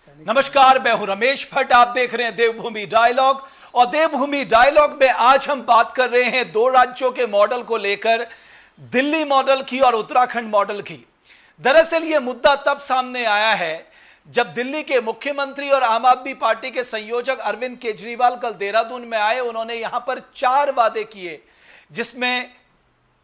नमस्कार, मैं हूं रमेश भट्ट। आप देख रहे हैं देवभूमि डायलॉग। और देवभूमि डायलॉग में आज हम बात कर रहे हैं दो राज्यों के मॉडल को लेकर, दिल्ली मॉडल की और उत्तराखंड मॉडल की। दरअसल यह मुद्दा तब सामने आया है जब दिल्ली के मुख्यमंत्री और आम आदमी पार्टी के संयोजक अरविंद केजरीवाल कल देहरादून में आए। उन्होंने यहां पर 4 वादे किए, जिसमें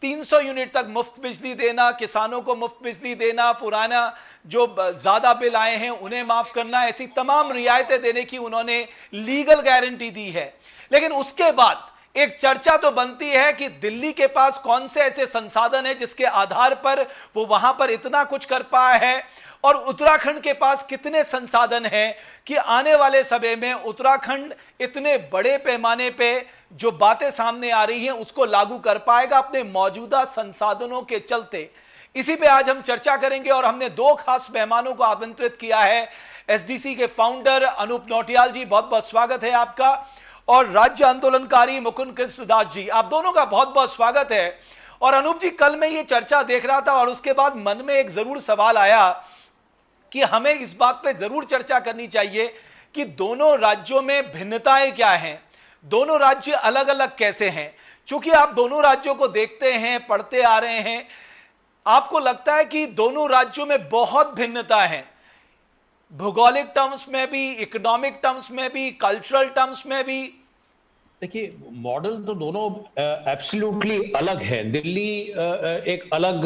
300 यूनिट तक मुफ्त बिजली देना, किसानों को मुफ्त बिजली देना, पुराना जो ज्यादा बिल आए हैं उन्हें माफ करना, ऐसी तमाम रियायतें देने की उन्होंने लीगल गारंटी दी है। लेकिन उसके बाद एक चर्चा तो बनती है कि दिल्ली के पास कौन से ऐसे संसाधन हैं जिसके आधार पर वो वहां पर इतना कुछ कर पाया है, और उत्तराखंड के पास कितने संसाधन हैं कि आने वाले समय में उत्तराखंड इतने बड़े पैमाने पे जो बातें सामने आ रही हैं उसको लागू कर पाएगा अपने मौजूदा संसाधनों के चलते। इसी पे आज हम चर्चा करेंगे और हमने 2 खास मेहमानों को आमंत्रित किया है। एसडीसी के फाउंडर अनूप नौटियाल जी, बहुत बहुत स्वागत है आपका, और राज्य आंदोलनकारी मुकुंद कृष्णदास जी, आप दोनों का बहुत बहुत स्वागत है। और अनूप जी, कल मैं ये चर्चा देख रहा था और उसके बाद मन में एक जरूर सवाल आया कि हमें इस बात पे जरूर चर्चा करनी चाहिए कि दोनों राज्यों में भिन्नताएं क्या हैं, दोनों राज्य अलग अलग कैसे हैं। चूंकि आप दोनों राज्यों को देखते हैं, पढ़ते आ रहे हैं, आपको लगता है कि दोनों राज्यों में बहुत भिन्नता है, भौगोलिक टर्म्स में भी, इकोनॉमिक टर्म्स में भी, कल्चरल टर्म्स में भी। देखिए, मॉडल तो दोनों एब्सोल्युटली अलग है। दिल्ली एक अलग,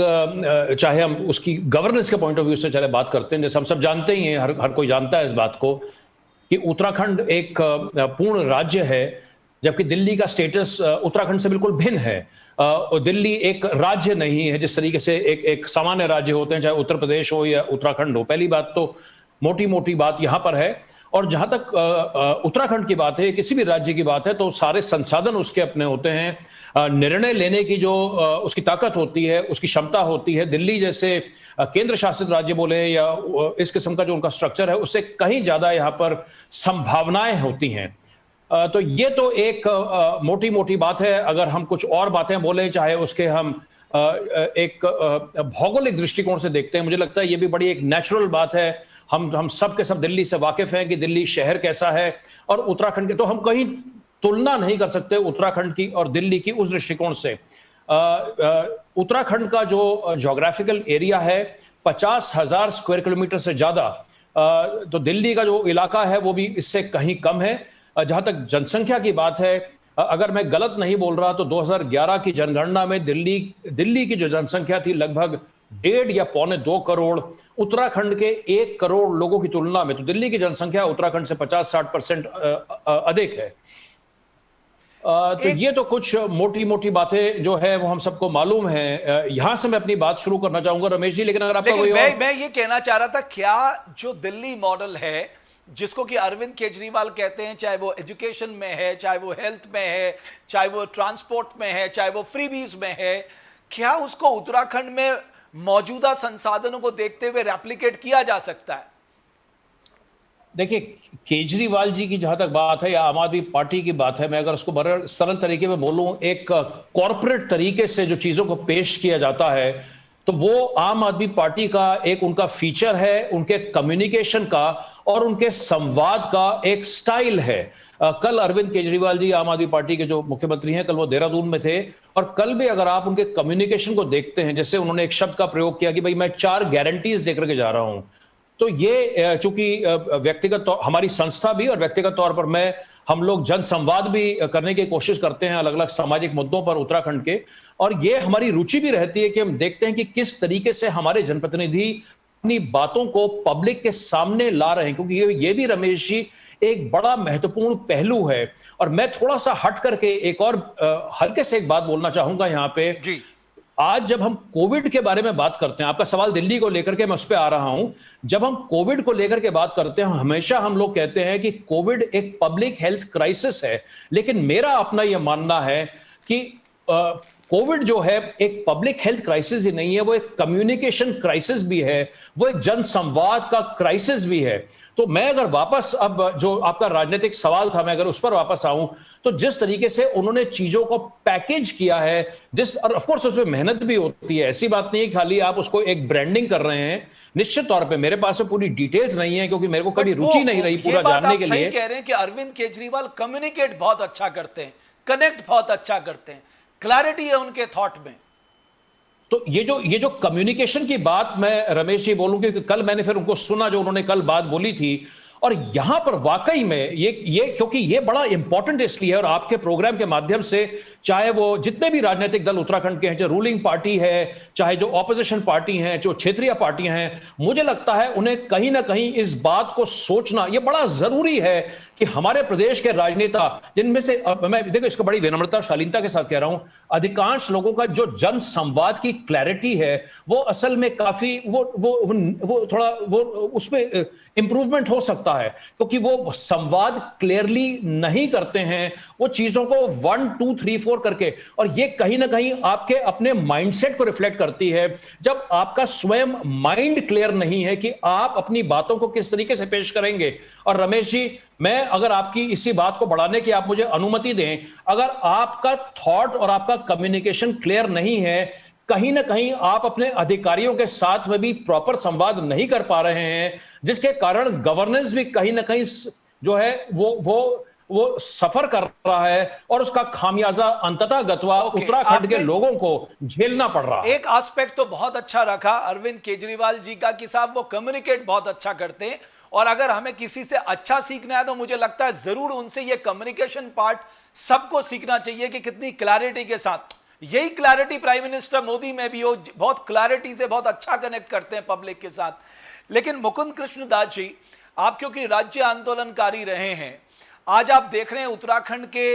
चाहे हम उसकी गवर्नेंस के पॉइंट ऑफ व्यू से चले बात करते हैं, जैसे हम सब जानते ही हैं, हर कोई जानता है इस बात को कि उत्तराखंड एक पूर्ण राज्य है, जबकि दिल्ली का स्टेटस उत्तराखंड से बिल्कुल भिन्न है। दिल्ली एक राज्य नहीं है जिस तरीके से एक सामान्य राज्य होते हैं, चाहे उत्तर प्रदेश हो या उत्तराखंड हो। पहली बात तो मोटी मोटी बात यहां पर है। और जहां तक उत्तराखंड की बात है, किसी भी राज्य की बात है, तो सारे संसाधन उसके अपने होते हैं। निर्णय लेने की जो उसकी ताकत होती है, उसकी क्षमता होती है, दिल्ली जैसे केंद्र शासित राज्य बोले या इस किस्म का जो उनका स्ट्रक्चर है, उससे कहीं ज्यादा यहाँ पर संभावनाएं होती हैं। तो ये तो एक मोटी मोटी बात है। अगर हम कुछ और बातें बोले, चाहे उसके हम एक भौगोलिक दृष्टिकोण से देखते हैं, मुझे लगता है ये भी बड़ी एक नेचुरल बात है। हम सब के सब दिल्ली से वाकिफ हैं कि दिल्ली शहर कैसा है, और उत्तराखंड के तो हम कहीं तुलना नहीं कर सकते उत्तराखंड की और दिल्ली की उस दृष्टिकोण से। उत्तराखंड का जो ज्योग्राफिकल एरिया है 50,000 स्क्वायर किलोमीटर से ज्यादा, तो दिल्ली का जो इलाका है वो भी इससे कहीं कम है। जहां तक जनसंख्या की बात है, अगर मैं गलत नहीं बोल रहा तो 2011 की जनगणना में दिल्ली की जो जनसंख्या थी लगभग 1.5 या 1.25 करोड़। उत्तराखंड के 1 करोड़ लोगों की तुलना में तो दिल्ली की जनसंख्या उत्तराखंड से 50-60% अधिक है। तो ये तो कुछ मोटी मोटी बातें जो है वो हम सबको मालूम है। यहां से मैं अपनी बात शुरू करना चाहूंगा रमेश जी, लेकिन अगर आपका कोई मैं ये कहना चाह रहा था, क्या जो दिल्ली मॉडल है जिसको कि अरविंद केजरीवाल कहते हैं, चाहे वो एजुकेशन में है, चाहे वो हेल्थ में है, चाहे वो ट्रांसपोर्ट में है, चाहे वो फ्रीबीज में है, क्या उसको उत्तराखंड में मौजूदा संसाधनों को देखते हुए रेप्लिकेट किया जा सकता है? देखिए, केजरीवाल जी की जहां तक बात है या आम आदमी पार्टी की बात है, मैं अगर उसको बड़े सरल तरीके में बोलूं, एक कॉरपोरेट तरीके से जो चीजों को पेश किया जाता है, तो वो आम आदमी पार्टी का एक उनका फीचर है, उनके कम्युनिकेशन का और उनके संवाद का एक स्टाइल है। कल अरविंद केजरीवाल जी, आम आदमी पार्टी के जो मुख्यमंत्री हैं, कल वो देहरादून में थे, और कल भी अगर आप उनके कम्युनिकेशन को देखते हैं, जैसे उन्होंने एक शब्द का प्रयोग किया कि भाई मैं 4 गारंटीज देकर के जा रहा हूं। तो ये चूंकि व्यक्तिगत हमारी संस्था भी और व्यक्तिगत तौर पर हम लोग जन संवाद भी करने की कोशिश करते हैं अलग अलग सामाजिक मुद्दों पर उत्तराखंड के, और ये हमारी रुचि भी रहती है कि हम देखते हैं कि किस तरीके से हमारे जनप्रतिनिधि अपनी बातों को पब्लिक के सामने ला रहे हैं, क्योंकि ये भी रमेश जी एक बड़ा महत्वपूर्ण पहलू है। और मैं थोड़ा सा हट करके एक और हल्के से एक बात बोलना चाहूंगा यहाँ पे जी। आज जब हम कोविड के बारे में बात करते हैं, आपका सवाल दिल्ली को लेकर के, मैं उस पर आ रहा हूं। जब हम कोविड को लेकर के बात करते हैं, हमेशा हम लोग कहते हैं कि कोविड एक पब्लिक हेल्थ क्राइसिस है, लेकिन मेरा अपना यह मानना है कि कोविड जो है एक पब्लिक हेल्थ क्राइसिस ही नहीं है, वो एक कम्युनिकेशन क्राइसिस भी है, वो एक जन संवाद का क्राइसिस भी है। तो मैं अगर वापस, अब जो आपका राजनीतिक सवाल था, मैं अगर उस पर वापस आऊं, तो जिस तरीके से उन्होंने चीजों को पैकेज किया है, और ऑफ कोर्स उसमें मेहनत भी होती है, ऐसी बात नहीं है खाली आप उसको एक ब्रांडिंग कर रहे हैं, निश्चित तौर पे मेरे पास में पूरी डिटेल्स नहीं है, क्योंकि मेरे को कभी रुचि नहीं रही ये पूरा बात जानने आप के सही लिए। कह रहे हैं कि अरविंद केजरीवाल कम्युनिकेट बहुत अच्छा करते हैं, कनेक्ट बहुत अच्छा करते हैं, क्लैरिटी है उनके थॉट में। तो ये जो कम्युनिकेशन की बात मैं रमेश जी बोलूं, क्योंकि कल मैंने फिर उनको सुना जो उन्होंने कल बात बोली थी, और यहां पर वाकई में ये क्योंकि ये बड़ा इंपॉर्टेंट इसलिए है, और आपके प्रोग्राम के माध्यम से चाहे वो जितने भी राजनीतिक दल उत्तराखंड के हैं, चाहे रूलिंग पार्टी है, चाहे जो ऑपोजिशन पार्टी हैं, जो क्षेत्रीय पार्टियां हैं, मुझे लगता है उन्हें कहीं ना कहीं इस बात को सोचना ये बड़ा जरूरी है कि हमारे प्रदेश के राजनेता, जिनमें से मैं देखो इसको बड़ी विनम्रता शालीनता के साथ कह रहा हूं, अधिकांश लोगों का जो जन संवाद की क्लैरिटी है वो असल में काफी वो थोड़ा वो उसमें इंप्रूवमेंट हो सकता है, क्योंकि वो संवाद क्लियरली नहीं करते हैं, वो चीजों को 1 2 3 4 करके, और ये कहीं ना कहीं आपके अपने माइंडसेट को रिफ्लेक्ट करती है। जब आपका स्वयं माइंड क्लियर नहीं है कि आप अपनी बातों को किस तरीके से पेश करेंगे। और रमेश जी, मैं अगर आपकी इसी बात को बढ़ाने की आप मुझे अनुमति दें, अगर आपका थॉट और आपका कम्युनिकेशन क्लियर नहीं है, कहीं ना कहीं आप अपने अधिकारियों के साथ में भी प्रॉपर संवाद नहीं कर पा रहे हैं, जिसके कारण गवर्नेंस भी कहीं ना कहीं जो है वो सफर कर रहा है, और उसका खामियाजा अंततः गतवा उत्तराखंड के लोगों को झेलना पड़ रहा है। एक एस्पेक्ट तो बहुत अच्छा रखा अरविंद केजरीवाल जी का कि साहब वो कम्युनिकेट बहुत अच्छा करते हैं, और अगर हमें किसी से अच्छा सीखना है तो मुझे लगता है जरूर उनसे ये कम्युनिकेशन पार्ट सबको सीखना चाहिए कि कितनी क्लैरिटी के साथ, यही क्लैरिटी प्राइम मिनिस्टर मोदी में भी हो, बहुत क्लैरिटी से बहुत अच्छा कनेक्ट करते हैं पब्लिक के साथ। लेकिन मुकुंद कृष्ण दास जी, आप क्योंकि राज्य आंदोलनकारी रहे हैं, आज आप देख रहे हैं उत्तराखंड के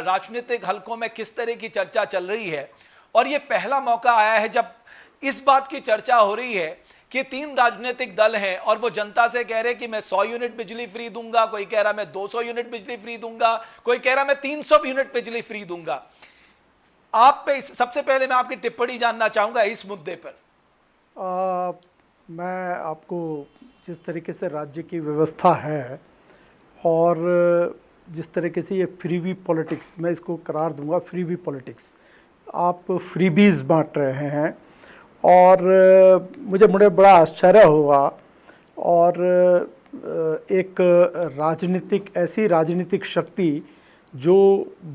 राजनीतिक हलकों में किस तरह की चर्चा चल रही है, और ये पहला मौका आया है जब इस बात की चर्चा हो रही है कि 3 राजनीतिक दल हैं और वो जनता से कह रहे हैं कि मैं 100 यूनिट बिजली फ्री दूंगा, कोई कह रहा मैं 200 यूनिट बिजली फ्री दूंगा, कोई कह रहा मैं 300 यूनिट बिजली फ्री दूंगा। आप पे सबसे पहले मैं आपकी टिप्पणी जानना चाहूंगा इस मुद्दे पर। मैं आपको जिस तरीके से राज्य की व्यवस्था है और जिस तरीके से ये फ्रीबी पॉलिटिक्स, मैं इसको करार दूंगा फ्रीबी पॉलिटिक्स, आप फ्रीबीज बांट रहे हैं, और मुझे बड़ा आश्चर्य हुआ। और एक ऐसी राजनीतिक शक्ति जो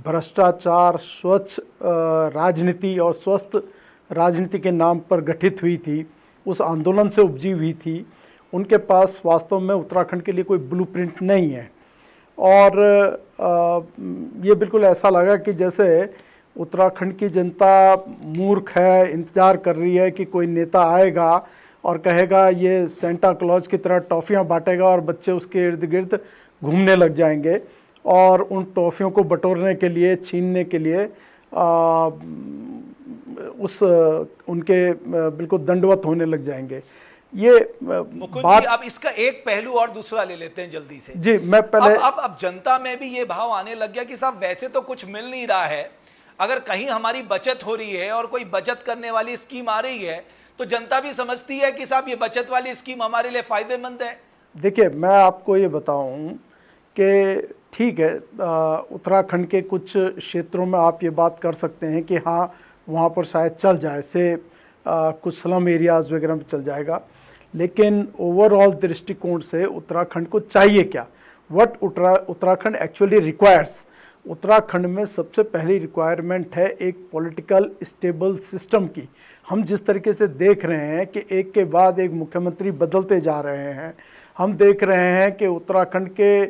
भ्रष्टाचार, स्वच्छ राजनीति और स्वस्थ राजनीति के नाम पर गठित हुई थी, उस आंदोलन से उपजी हुई थी, उनके पास वास्तव में उत्तराखंड के लिए कोई ब्लूप्रिंट नहीं है। और ये बिल्कुल ऐसा लगा कि जैसे उत्तराखंड की जनता मूर्ख है, इंतज़ार कर रही है कि कोई नेता आएगा और कहेगा ये सेंटा क्लॉज की तरह टॉफ़ियाँ बांटेगा और बच्चे उसके इर्द गिर्द घूमने लग जाएंगे, और उन टॉफ़ियों को बटोरने के लिए, छीनने के लिए उनके बिल्कुल दंडवत होने लग जाएंगे। ये मुकुंद बात जी, अब इसका एक पहलू और दूसरा ले लेते हैं जल्दी से। जी, मैं पहले अब जनता में भी ये भाव आने लग गया कि साहब वैसे तो कुछ मिल नहीं रहा है, अगर कहीं हमारी बचत हो रही है और कोई बचत करने वाली स्कीम आ रही है तो जनता भी समझती है कि साहब ये बचत वाली स्कीम हमारे लिए फायदेमंद है। देखिए, मैं आपको ये बताऊं कि ठीक है, उत्तराखंड के कुछ क्षेत्रों में आप ये बात कर सकते हैं कि हाँ वहाँ पर शायद चल जाए, से कुछ स्लम एरियाज़ वगैरह में चल जाएगा, लेकिन ओवरऑल दृष्टिकोण से उत्तराखंड को चाहिए क्या, what Uttarakhand actually requires. Uttarakhand में सबसे पहली रिक्वायरमेंट है एक पॉलिटिकल स्टेबल सिस्टम की। हम जिस तरीके से देख रहे हैं कि एक के बाद एक मुख्यमंत्री बदलते जा रहे हैं, हम देख रहे हैं कि उत्तराखंड के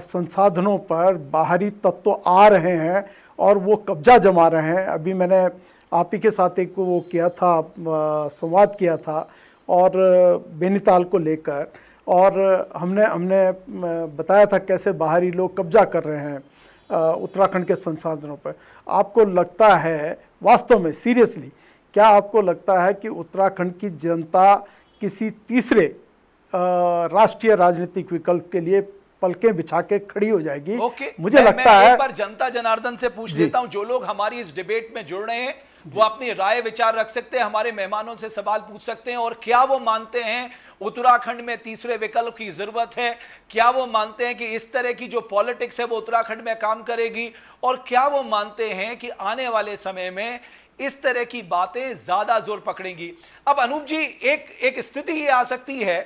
संसाधनों पर बाहरी तत्व आ रहे हैं और वो कब्जा जमा रहे हैं। अभी मैंने आप ही के साथ एक वो किया था, संवाद किया था और बेनीताल को लेकर, और हमने बताया था कैसे बाहरी लोग कब्जा कर रहे हैं उत्तराखंड के संसाधनों पर। आपको लगता है वास्तव में, सीरियसली, क्या आपको लगता है कि उत्तराखंड की जनता किसी तीसरे राष्ट्रीय राजनीतिक विकल्प के लिए पलकें बिछा के खड़ी हो जाएगी? मुझे लगता है, एक बार जनता जनार्दन से पूछ लेता हूं, जो लोग हमारी इस डिबेट में जुड़ रहे हैं वो अपनी राय विचार रख सकते हैं, हमारे मेहमानों से सवाल पूछ सकते हैं, और क्या वो मानते हैं उत्तराखंड में तीसरे विकल्प की जरूरत है, क्या वो मानते हैं कि इस तरह की जो पॉलिटिक्स है वो उत्तराखंड में काम करेगी, और क्या वो मानते हैं कि आने वाले समय में इस तरह की बातें ज्यादा जोर पकड़ेंगी। अब अनूप जी, एक स्थिति ये आ सकती है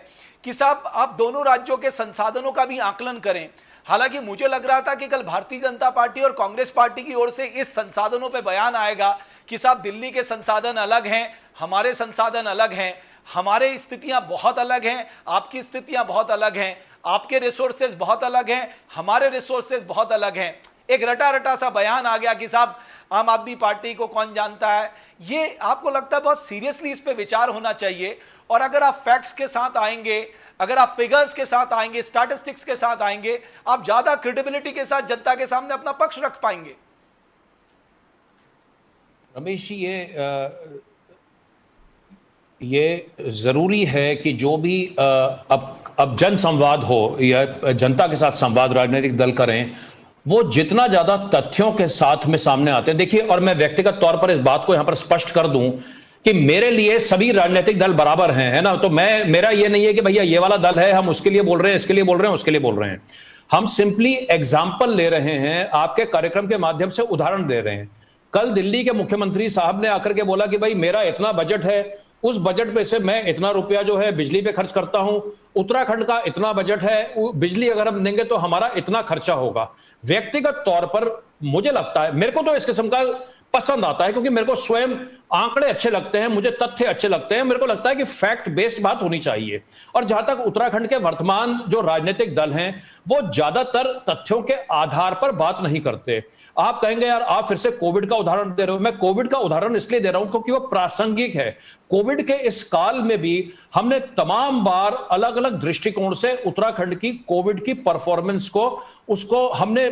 कि साहब आप दोनों राज्यों के संसाधनों का भी आकलन करें। हालांकि मुझे लग रहा था कि कल भारतीय जनता पार्टी और कांग्रेस पार्टी की ओर से इस संसाधनों पे बयान आएगा कि साहब दिल्ली के संसाधन अलग हैं, हमारे संसाधन अलग हैं, हमारे स्थितियां बहुत अलग हैं, आपकी स्थितियां बहुत अलग हैं, आपके रिसोर्सेज बहुत अलग हैं, हमारे रिसोर्सेज बहुत अलग हैं। एक रटा रटा सा बयान आ गया कि साहब आम आदमी पार्टी को कौन जानता है। ये आपको लगता है बहुत सीरियसली इस पे विचार होना चाहिए? और अगर आप फैक्ट्स के साथ आएंगे, अगर आप फिगर्स के साथ आएंगे, स्टैटिस्टिक्स के साथ आएंगे, आप ज्यादा क्रेडिबिलिटी के साथ जनता के सामने अपना पक्ष रख पाएंगे। रमेश जी, ये जरूरी है कि जो भी अब जन संवाद हो या जनता के साथ संवाद राजनीतिक दल करें, वो जितना ज्यादा तथ्यों के साथ में सामने आते हैं। देखिए, और मैं व्यक्तिगत तौर पर इस बात को यहां पर स्पष्ट कर दूं कि मेरे लिए सभी राजनीतिक दल बराबर हैं, है ना। तो मेरा ये नहीं है कि भैया ये वाला दल है, हम उसके लिए बोल रहे हैं, इसके लिए बोल रहे हैं, उसके लिए बोल रहे हैं। हम सिंपली एग्जाम्पल ले रहे हैं, आपके कार्यक्रम के माध्यम से उदाहरण दे रहे हैं। कल दिल्ली के मुख्यमंत्री साहब ने आकर के बोला कि भाई मेरा इतना बजट है, उस बजट में से मैं इतना रुपया जो है बिजली पे खर्च करता हूं, उत्तराखंड का इतना बजट है, बिजली अगर हम देंगे तो हमारा इतना खर्चा होगा। व्यक्तिगत तौर पर मुझे लगता है, मेरे को तो इस किस्म का पसंद आता है, क्योंकि मेरे को स्वयं आंकड़े अच्छे लगते हैं, मुझे तथ्य अच्छे लगते हैं। मेरे को लगता है कि फैक्ट बेस्ड बात होनी चाहिए। और जहां तक उत्तराखंड के वर्तमान जो राजनीतिक दल हैं, वो ज्यादातर तथ्यों के आधार पर बात नहीं करते। आप कहेंगे यार आप फिर से कोविड का उदाहरण दे रहे हो। मैं कोविड का उदाहरण इसलिए दे रहा हूं क्योंकि वो प्रासंगिक है। कोविड के इस काल में भी हमने तमाम बार अलग अलग दृष्टिकोण से उत्तराखंड की कोविड की परफॉर्मेंस को उसको हमने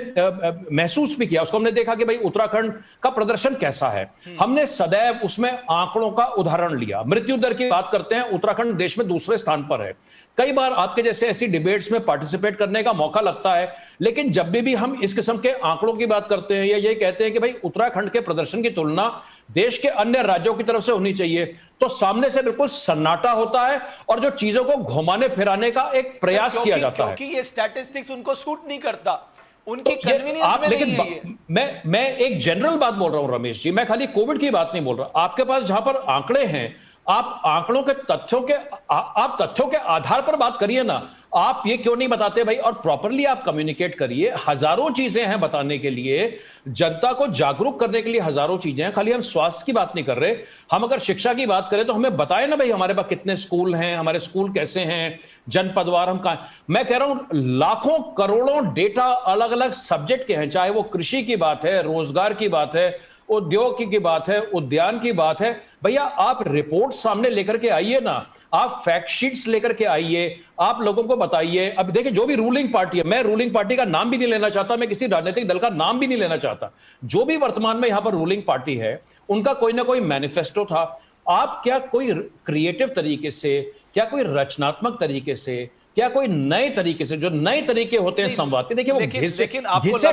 महसूस भी किया। उसको हमने देखा कि भाई उत्तराखंड का प्रदर्शन कैसा है। हमने सदैव उसमें आंकड़ों का उदाहरण लिया। मृत्यु दर की बात करते हैं, उत्तराखंड देश में दूसरे स्थान पर है। कई बार आपके जैसे ऐसी डिबेट्स में पार्टिसिपेट करने का मौका लगता है, लेकिन जब भी हम इस किस्म के आंकड़ों की बात करते हैं या ये कहते हैं कि भाई उत्तराखंड के प्रदर्शन की तुलना देश के अन्य राज्यों की तरफ से होनी चाहिए, तो सामने से बिल्कुल सन्नाटा होता है और जो चीजों को घुमाने फिराने का एक प्रयास किया जाता है। क्योंकि ये स्टैटिस्टिक्स उनको सूट नहीं करता, उनकी कन्वीनियंस में नहीं है ये। मैं एक जनरल बात बोल रहा हूं रमेश जी, मैं खाली कोविड की बात नहीं बोल रहा। आपके पास जहां पर आंकड़े हैं, आप आंकड़ों के आप तथ्यों के आधार पर बात करिए ना। आप ये क्यों नहीं बताते भाई, और प्रॉपरली आप कम्युनिकेट करिए। हजारों चीजें हैं बताने के लिए, जनता को जागरूक करने के लिए हजारों चीजें हैं। खाली हम स्वास्थ्य की बात नहीं कर रहे। हम अगर शिक्षा की बात करें तो हमें बताए ना भाई हमारे पास कितने स्कूल हैं, हमारे स्कूल कैसे हैं, जनपदवार हम कहां। मैं कह रहा हूं लाखों करोड़ों डेटा अलग अलग सब्जेक्ट के हैं, चाहे वो कृषि की बात है, रोजगार की बात है, उद्योग की बात है, उद्यान की बात है। भैया आप रिपोर्ट सामने लेकर के आइए ना, आप फैक्ट शीट्स लेकर के आइए, आप लोगों को बताइए। अब देखिए जो भी रूलिंग पार्टी है, मैं रूलिंग पार्टी का नाम भी नहीं लेना चाहता, मैं किसी राजनीतिक दल का नाम भी नहीं लेना चाहता, जो भी वर्तमान में यहां पर रूलिंग पार्टी है, उनका कोई ना कोई मैनिफेस्टो था। आप क्या कोई क्रिएटिव तरीके से, क्या कोई रचनात्मक तरीके से, क्या कोई नए तरीके से, जो नए तरीके होते हैं संवाद के, देखिए वो घिसे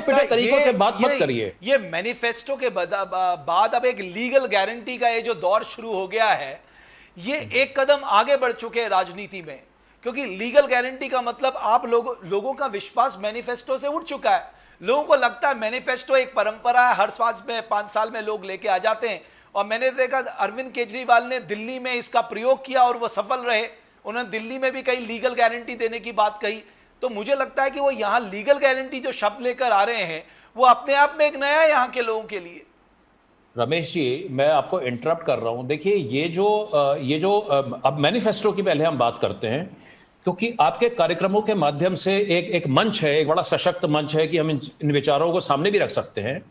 पिटे तरीकों से बात मत करिए। ये मैनिफेस्टो के बाद अब एक लीगल गारंटी का ये जो दौर शुरू हो गया है, ये एक कदम आगे बढ़ चुके हैं राजनीति में। क्योंकि लीगल गारंटी का मतलब आप लोगों का विश्वास मैनिफेस्टो से उठ चुका है। लोगों को लगता है मैनिफेस्टो एक परंपरा है, हर 5 साल में लोग लेके आ जाते हैं। और मैंने देखा अरविंद केजरीवाल ने दिल्ली में इसका प्रयोग किया और वो सफल रहे। उन्होंने दिल्ली में भी कई लीगल गारंटी देने की बात कही। तो मुझे लगता है कि वो यहां लीगल गारंटी जो शब्द लेकर आ रहे हैं, वो अपने आप में एक नया है यहां के लोगों के लिए। रमेश जी, मैं आपको इंटरप्ट कर रहा हूं। देखिए ये जो अब मैनिफेस्टो की पहले हम बात करते हैं, क्योंकि आपके कार्यक्रमों के माध्यम से एक मंच है, एक बड़ा सशक्त मंच है कि हम इन विचारों को सामने भी रख सकते हैं।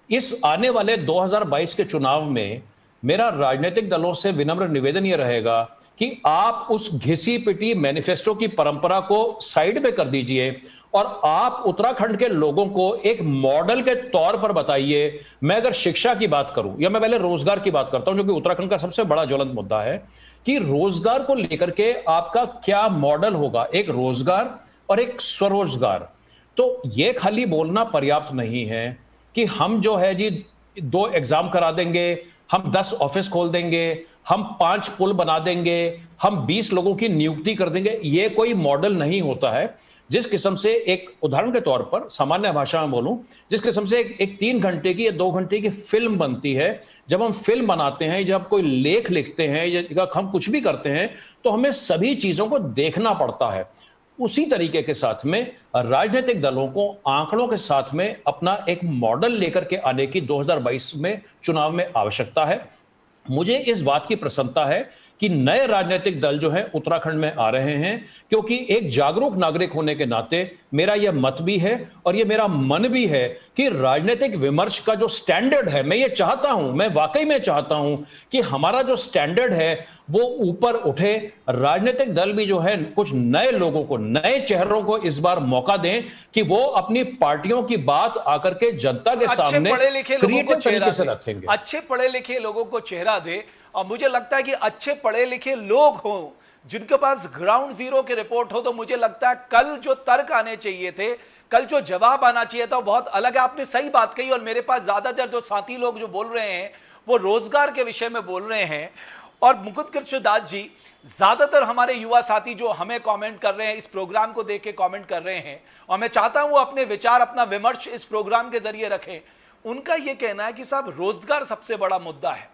इस आने वाले 2022 के चुनाव में मेरा राजनीतिक दलों से विनम्र निवेदन यह रहेगा कि आप उस घिसी पिटी मैनिफेस्टो की परंपरा को साइड में कर दीजिए और आप उत्तराखंड के लोगों को एक मॉडल के तौर पर बताइए। मैं अगर शिक्षा की बात करूं या मैं पहले रोजगार की बात करता हूं, जो कि उत्तराखंड का सबसे बड़ा ज्वलंत मुद्दा है, कि रोजगार को लेकर के आपका क्या मॉडल होगा, एक रोजगार और एक स्वरोजगार। तो यह खाली बोलना पर्याप्त नहीं है कि हम जो है जी 2 एग्जाम करा देंगे, हम 10 ऑफिस खोल देंगे, हम 5 पुल बना देंगे, हम 20 लोगों की नियुक्ति कर देंगे। यह कोई मॉडल नहीं होता है। जिस किस्म से, एक उदाहरण के तौर पर सामान्य भाषा में बोलूं, जिस किस्म से एक 3 घंटे की या 2 घंटे की फिल्म बनती है, जब हम फिल्म बनाते हैं, जब कोई लेख लिखते हैं या हम कुछ भी करते हैं, तो हमें सभी चीजों को देखना पड़ता है। उसी तरीके के साथ में राजनीतिक दलों को आंकड़ों के साथ में अपना एक मॉडल लेकर के आने की 2022 में चुनाव में आवश्यकता है। मुझे इस बात की प्रसन्नता है कि नए राजनीतिक दल जो है उत्तराखंड में आ रहे हैं, क्योंकि एक जागरूक नागरिक होने के नाते मेरा यह मत भी है और यह मेरा मन भी है कि राजनीतिक विमर्श का जो स्टैंडर्ड है, मैं ये चाहता हूं, मैं वाकई में चाहता हूं कि हमारा जो स्टैंडर्ड है वो ऊपर उठे। राजनीतिक दल भी जो है कुछ नए लोगों को, नए चेहरों को इस बार मौका दें कि वो अपनी पार्टियों की बात आकर के जनता के सामने क्रिएटिव तरीके से रखेंगे। अच्छे पढ़े लिखे लोगों को चेहरा दे। और मुझे लगता है कि अच्छे पढ़े लिखे लोग हों जिनके पास ग्राउंड जीरो की रिपोर्ट हो, तो मुझे लगता है कल जो तर्क आने चाहिए थे, कल जो जवाब आना चाहिए था, वो बहुत अलग है। आपने सही बात कही। और मेरे पास ज्यादातर जो साथी लोग जो बोल रहे हैं वो रोजगार के विषय में बोल रहे हैं। और मुकुंद कृष्णदास जी, ज्यादातर हमारे युवा साथी जो हमें कमेंट कर रहे हैं, इस प्रोग्राम को देख के कमेंट कर रहे हैं, और मैं चाहता हूं वो अपने विचार, अपना विमर्श इस प्रोग्राम के जरिए रखें। उनका यह कहना है कि साहब रोजगार सबसे बड़ा मुद्दा है।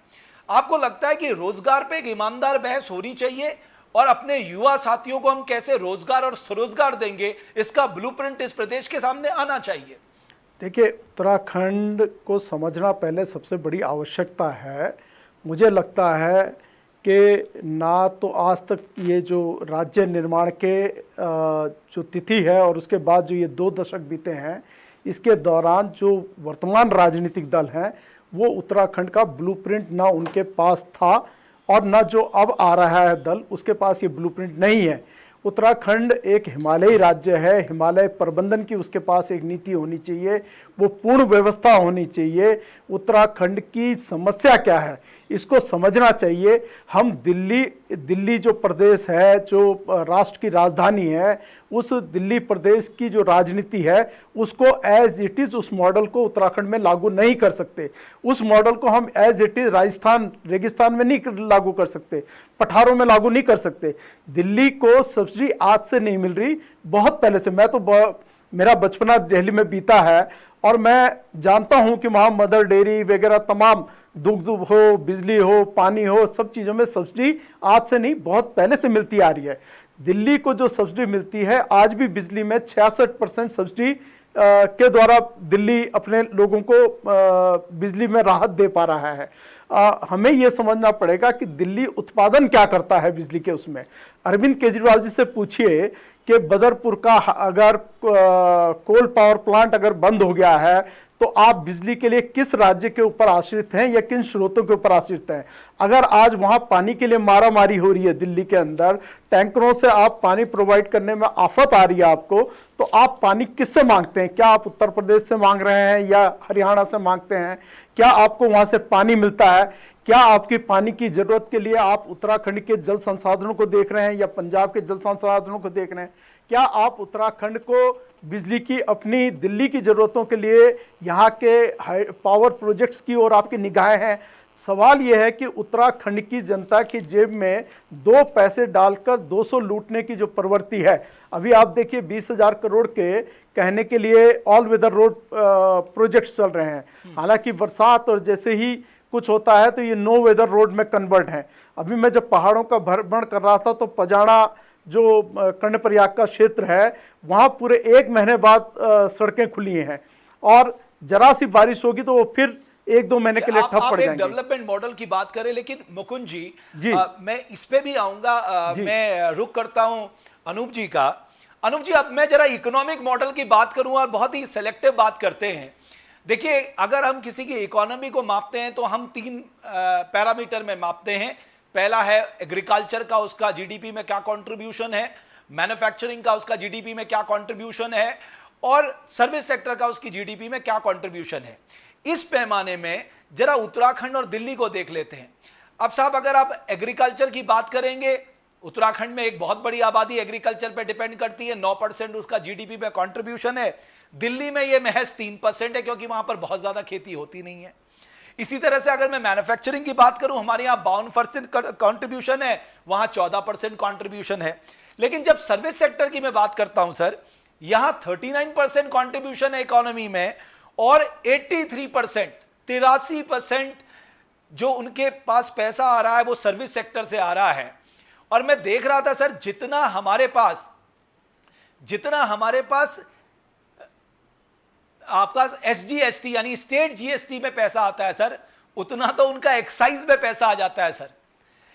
आपको लगता है कि रोजगार पे एक ईमानदार बहस होनी चाहिए और अपने युवा साथियों को हम कैसे रोजगार और स्वरोजगार देंगे, इसका ब्लूप्रिंट इस प्रदेश के सामने आना चाहिए? देखिए, उत्तराखंड को समझना पहले सबसे बड़ी आवश्यकता है। मुझे लगता है कि ना तो आज तक ये जो राज्य निर्माण के जो तिथि है और उसके बाद जो ये 2 दशक बीते हैं, इसके दौरान जो वर्तमान राजनीतिक दल हैं वो उत्तराखंड का ब्लूप्रिंट ना उनके पास था, और ना जो अब आ रहा है दल उसके पास ये ब्लूप्रिंट नहीं है। उत्तराखंड एक हिमालयी राज्य है, हिमालय प्रबंधन की उसके पास एक नीति होनी चाहिए, वो पूर्ण व्यवस्था होनी चाहिए। उत्तराखंड की समस्या क्या है इसको समझना चाहिए। हम दिल्ली जो प्रदेश है, जो राष्ट्र की राजधानी है, उस दिल्ली प्रदेश की जो राजनीति है उसको एज इट इज़, उस मॉडल को उत्तराखंड में लागू नहीं कर सकते। उस मॉडल को हम एज इट इज़ राजस्थान रेगिस्तान में नहीं लागू कर सकते, पठारों में लागू नहीं कर सकते। दिल्ली को सब्सिडी आज से नहीं मिल रही, बहुत पहले से। मेरा बचपना दिल्ली में बीता है और मैं जानता हूं कि वहाँ मदर डेयरी वगैरह तमाम दुग्ध हो, बिजली हो, पानी हो, सब चीज़ों में सब्सिडी आज से नहीं बहुत पहले से मिलती आ रही है। दिल्ली को जो सब्सिडी मिलती है, आज भी बिजली में 66% सब्सिडी के द्वारा दिल्ली अपने लोगों को बिजली में राहत दे पा रहा है। हमें यह समझना पड़ेगा कि दिल्ली उत्पादन क्या करता है बिजली के उसमें। अरविंद केजरीवाल जी से पूछिए कि बदरपुर का अगर कोल पावर प्लांट अगर बंद हो गया है तो आप बिजली के लिए किस राज्य के ऊपर आश्रित हैं या किन स्रोतों के ऊपर आश्रित हैं। अगर आज वहां पानी के लिए मारामारी हो रही है दिल्ली के अंदर, टैंकरों से आप पानी प्रोवाइड करने में आफत आ रही है आपको, तो आप पानी किससे मांगते हैं? क्या आप उत्तर प्रदेश से मांग रहे हैं या हरियाणा से मांगते हैं? क्या आपको वहां से पानी मिलता है? क्या आपकी पानी की जरूरत के लिए आप उत्तराखंड के जल संसाधनों को देख रहे हैं या पंजाब के जल संसाधनों को देख रहे हैं? क्या आप उत्तराखंड को बिजली की अपनी दिल्ली की जरूरतों के लिए यहाँ के पावर प्रोजेक्ट्स की ओर आपकी निगाहें हैं? सवाल यह है कि उत्तराखंड की जनता की जेब में 2 पैसे डालकर 200 लूटने की जो प्रवृत्ति है, अभी आप देखिए 20,000 करोड़ के कहने के लिए ऑल वेदर रोड प्रोजेक्ट्स चल रहे हैं। हालांकि बरसात और जैसे ही कुछ होता है तो ये नो वेदर रोड में कन्वर्ट है। अभी मैं जब पहाड़ों का भ्रमण कर रहा था तो पजाड़ा जो कर्णप्रयाग का क्षेत्र है वहाँ पूरे 1 महीने बाद सड़कें खुली हैं, और जरा सी बारिश होगी तो वो फिर 1-2 महीने के लिए ठप पड़ जाएंगे। डेवलपमेंट मॉडल की बात करें, लेकिन मुकुंद जी, मैं इस पे भी आऊंगा। मैं रुक करता हूं अनूप जी का। अनूप जी, अब मैं जरा इकोनॉमिक मॉडल की बात करूं और बहुत ही सेलेक्टिव बात करते हैं। देखिए, अगर हम किसी की इकोनॉमी को मापते हैं तो हम 3 पैरामीटर में मापते हैं। पहला है एग्रीकल्चर का, उसका जीडीपी में क्या कंट्रीब्यूशन है, मैन्युफैक्चरिंग का उसका जीडीपी में क्या कंट्रीब्यूशन है, और सर्विस सेक्टर का उसकी जीडीपी में क्या कंट्रीब्यूशन है। इस पैमाने में जरा उत्तराखंड और दिल्ली को देख लेते हैं। अब साहब, अगर आप एग्रीकल्चर की बात करेंगे, उत्तराखंड में एक बहुत बड़ी आबादी एग्रीकल्चर पे डिपेंड करती है, 9% उसका जीडीपी में कंट्रीब्यूशन है। दिल्ली में ये महज 3% है, क्योंकि वहां पर बहुत ज्यादा खेती होती नहीं है। इसी तरह से अगर मैं मैन्युफैक्चरिंग की बात करूं, हमारे यहां 52% कंट्रीब्यूशन है, वहां 14% कंट्रीब्यूशन है। लेकिन जब सर्विस सेक्टर की मैं बात करता हूं सर, यहां 39% कंट्रीब्यूशन है इकोनॉमी में, और 83%, 83% जो उनके पास पैसा आ रहा है वो सर्विस सेक्टर से आ रहा है। और मैं देख रहा था सर, जितना हमारे पास आपका SGST यानी स्टेट GST में पैसा आता है सर, उतना तो उनका एक्साइज में पैसा आ जाता है सर।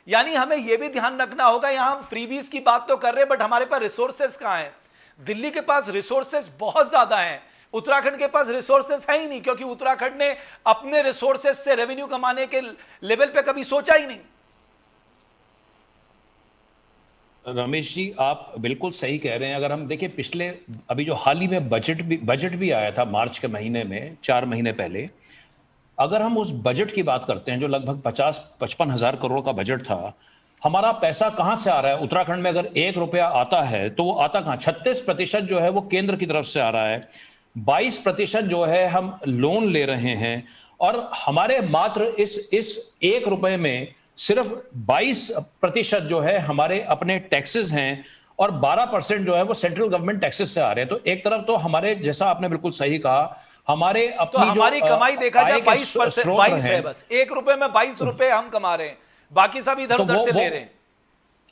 यानी हमें यह भी ध्यान रखना होगा, यहां हम फ्रीबीज की बात तो कर रहे हैं, बट हमारे पास रिसोर्सेस कहां हैं? दिल्ली के पास रिसोर्सेस बहुत ज्यादा हैं, उत्तराखंड के पास रिसोर्सेस है ही नहीं, क्योंकि उत्तराखंड ने अपने रिसोर्सेस से रेवेन्यू कमाने के लेवल पे कभी सोचा ही नहीं। रमेश जी, आप बिल्कुल सही कह रहे हैं। अगर हम देखें पिछले अभी जो हाल ही में बजट भी आया था मार्च के महीने में, 4 महीने पहले, अगर हम उस बजट की बात करते हैं जो लगभग 50-55 हजार करोड़ का बजट था, हमारा पैसा कहां से आ रहा है? उत्तराखंड में अगर 1 रुपया आता है तो वो आता कहां? 36% जो है वो केंद्र की तरफ से आ रहा है, 22% जो है हम लोन ले रहे हैं, और हमारे मात्र इस 1 रुपए में सिर्फ 22% जो है हमारे अपने टैक्सेस हैं, और 12% जो है वो सेंट्रल गवर्नमेंट टैक्सेस से आ रहे हैं। तो एक तरफ तो हमारे, जैसा आपने बिल्कुल सही कहा, हमारे तो अपनी हमारी कमाई देखा जाए 22% 22 है, है, बस 1 रुपए में 22 रुपए हम कमा रहे हैं, बाकी सब इधर उधर से ले रहे हैं,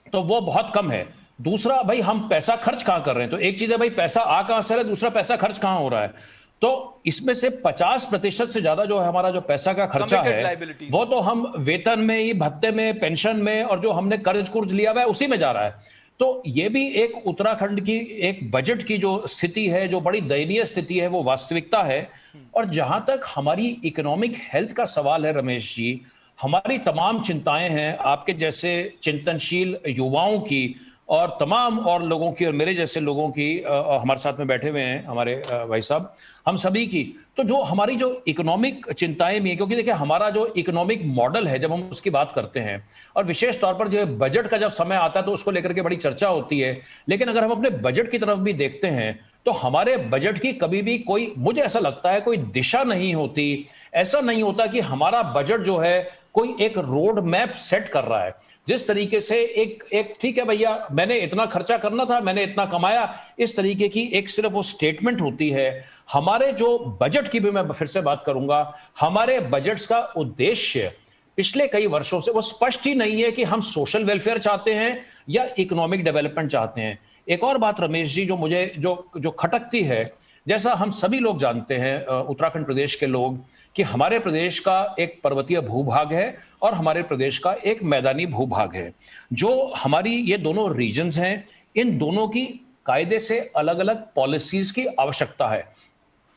तो वो बहुत कम है। दूसरा भाई, हम पैसा खर्च कहां कर रहे हैं? तो एक चीज है भाई, पैसा आ कहां से रहा है, दूसरा पैसा खर्च कहां हो रहा है। तो इसमें से 50% से ज्यादा जो है हमारा जो पैसा का खर्चा है, वो तो हम वेतन में ही, भत्ते में, पेंशन में, और जो हमने कर्ज कुर्ज लिया हुआ है उसी में जा रहा है। तो ये भी एक उत्तराखंड की एक बजट की जो स्थिति है, जो बड़ी दयनीय स्थिति है, वो वास्तविकता है। और जहां तक हमारी इकोनॉमिक हेल्थ का सवाल है रमेश जी, हमारी तमाम चिंताएं हैं आपके जैसे चिंतनशील युवाओं की, और तमाम और लोगों की, और मेरे जैसे लोगों की, हमारे साथ में बैठे हुए हैं हमारे भाई साहब, हम सभी की। तो जो हमारी जो इकोनॉमिक चिंताएं भी हैं, क्योंकि देखिए हमारा जो इकोनॉमिक मॉडल है, जब हम उसकी बात करते हैं, और विशेष तौर पर जो बजट का जब समय आता है तो उसको लेकर के बड़ी चर्चा होती है, लेकिन अगर हम अपने बजट की तरफ भी देखते हैं तो हमारे बजट की कभी भी कोई, मुझे ऐसा लगता है, कोई दिशा नहीं होती। ऐसा नहीं होता कि हमारा बजट जो है कोई एक रोड मैप सेट कर रहा है, जिस तरीके से एक ठीक है भैया, मैंने इतना खर्चा करना था, मैंने इतना कमाया, इस तरीके की एक सिर्फ वो स्टेटमेंट होती है। हमारे जो बजट की भी मैं फिर से बात करूंगा, हमारे बजट्स का उद्देश्य पिछले कई वर्षों से वो स्पष्ट ही नहीं है कि हम सोशल वेलफेयर चाहते हैं या इकोनॉमिक डेवलपमेंट चाहते हैं। एक और बात रमेश जी जो मुझे जो खटकती है, जैसा हम सभी लोग जानते हैं, उत्तराखंड प्रदेश के लोग, कि हमारे प्रदेश का एक पर्वतीय भूभाग है और हमारे प्रदेश का एक मैदानी भूभाग है। जो हमारी ये दोनों रीजन्स हैं, इन दोनों की कायदे से अलग अलग पॉलिसीज की आवश्यकता है।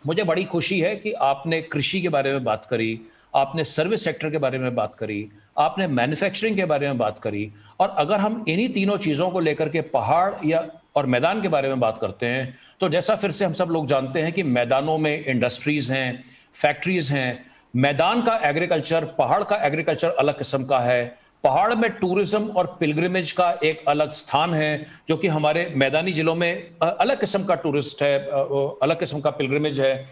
मुझे बड़ी खुशी है कि आपने कृषि के बारे में बात करी, आपने सर्विस सेक्टर के बारे में बात करी, आपने मैन्युफैक्चरिंग के बारे में बात करी, और अगर हम इन्हीं तीनों चीजों को लेकर के पहाड़ या और मैदान के बारे में बात करते हैं, तो जैसा फिर से हम सब लोग जानते हैं कि मैदानों में इंडस्ट्रीज हैं, फैक्ट्रीज हैं, मैदान का एग्रीकल्चर, पहाड़ का एग्रीकल्चर अलग किस्म का है। पहाड़ में टूरिज्म और पिलग्रिमेज का एक अलग स्थान है, जो कि हमारे मैदानी जिलों में अलग किस्म का टूरिस्ट है, अलग किस्म का पिलग्रिमेज है।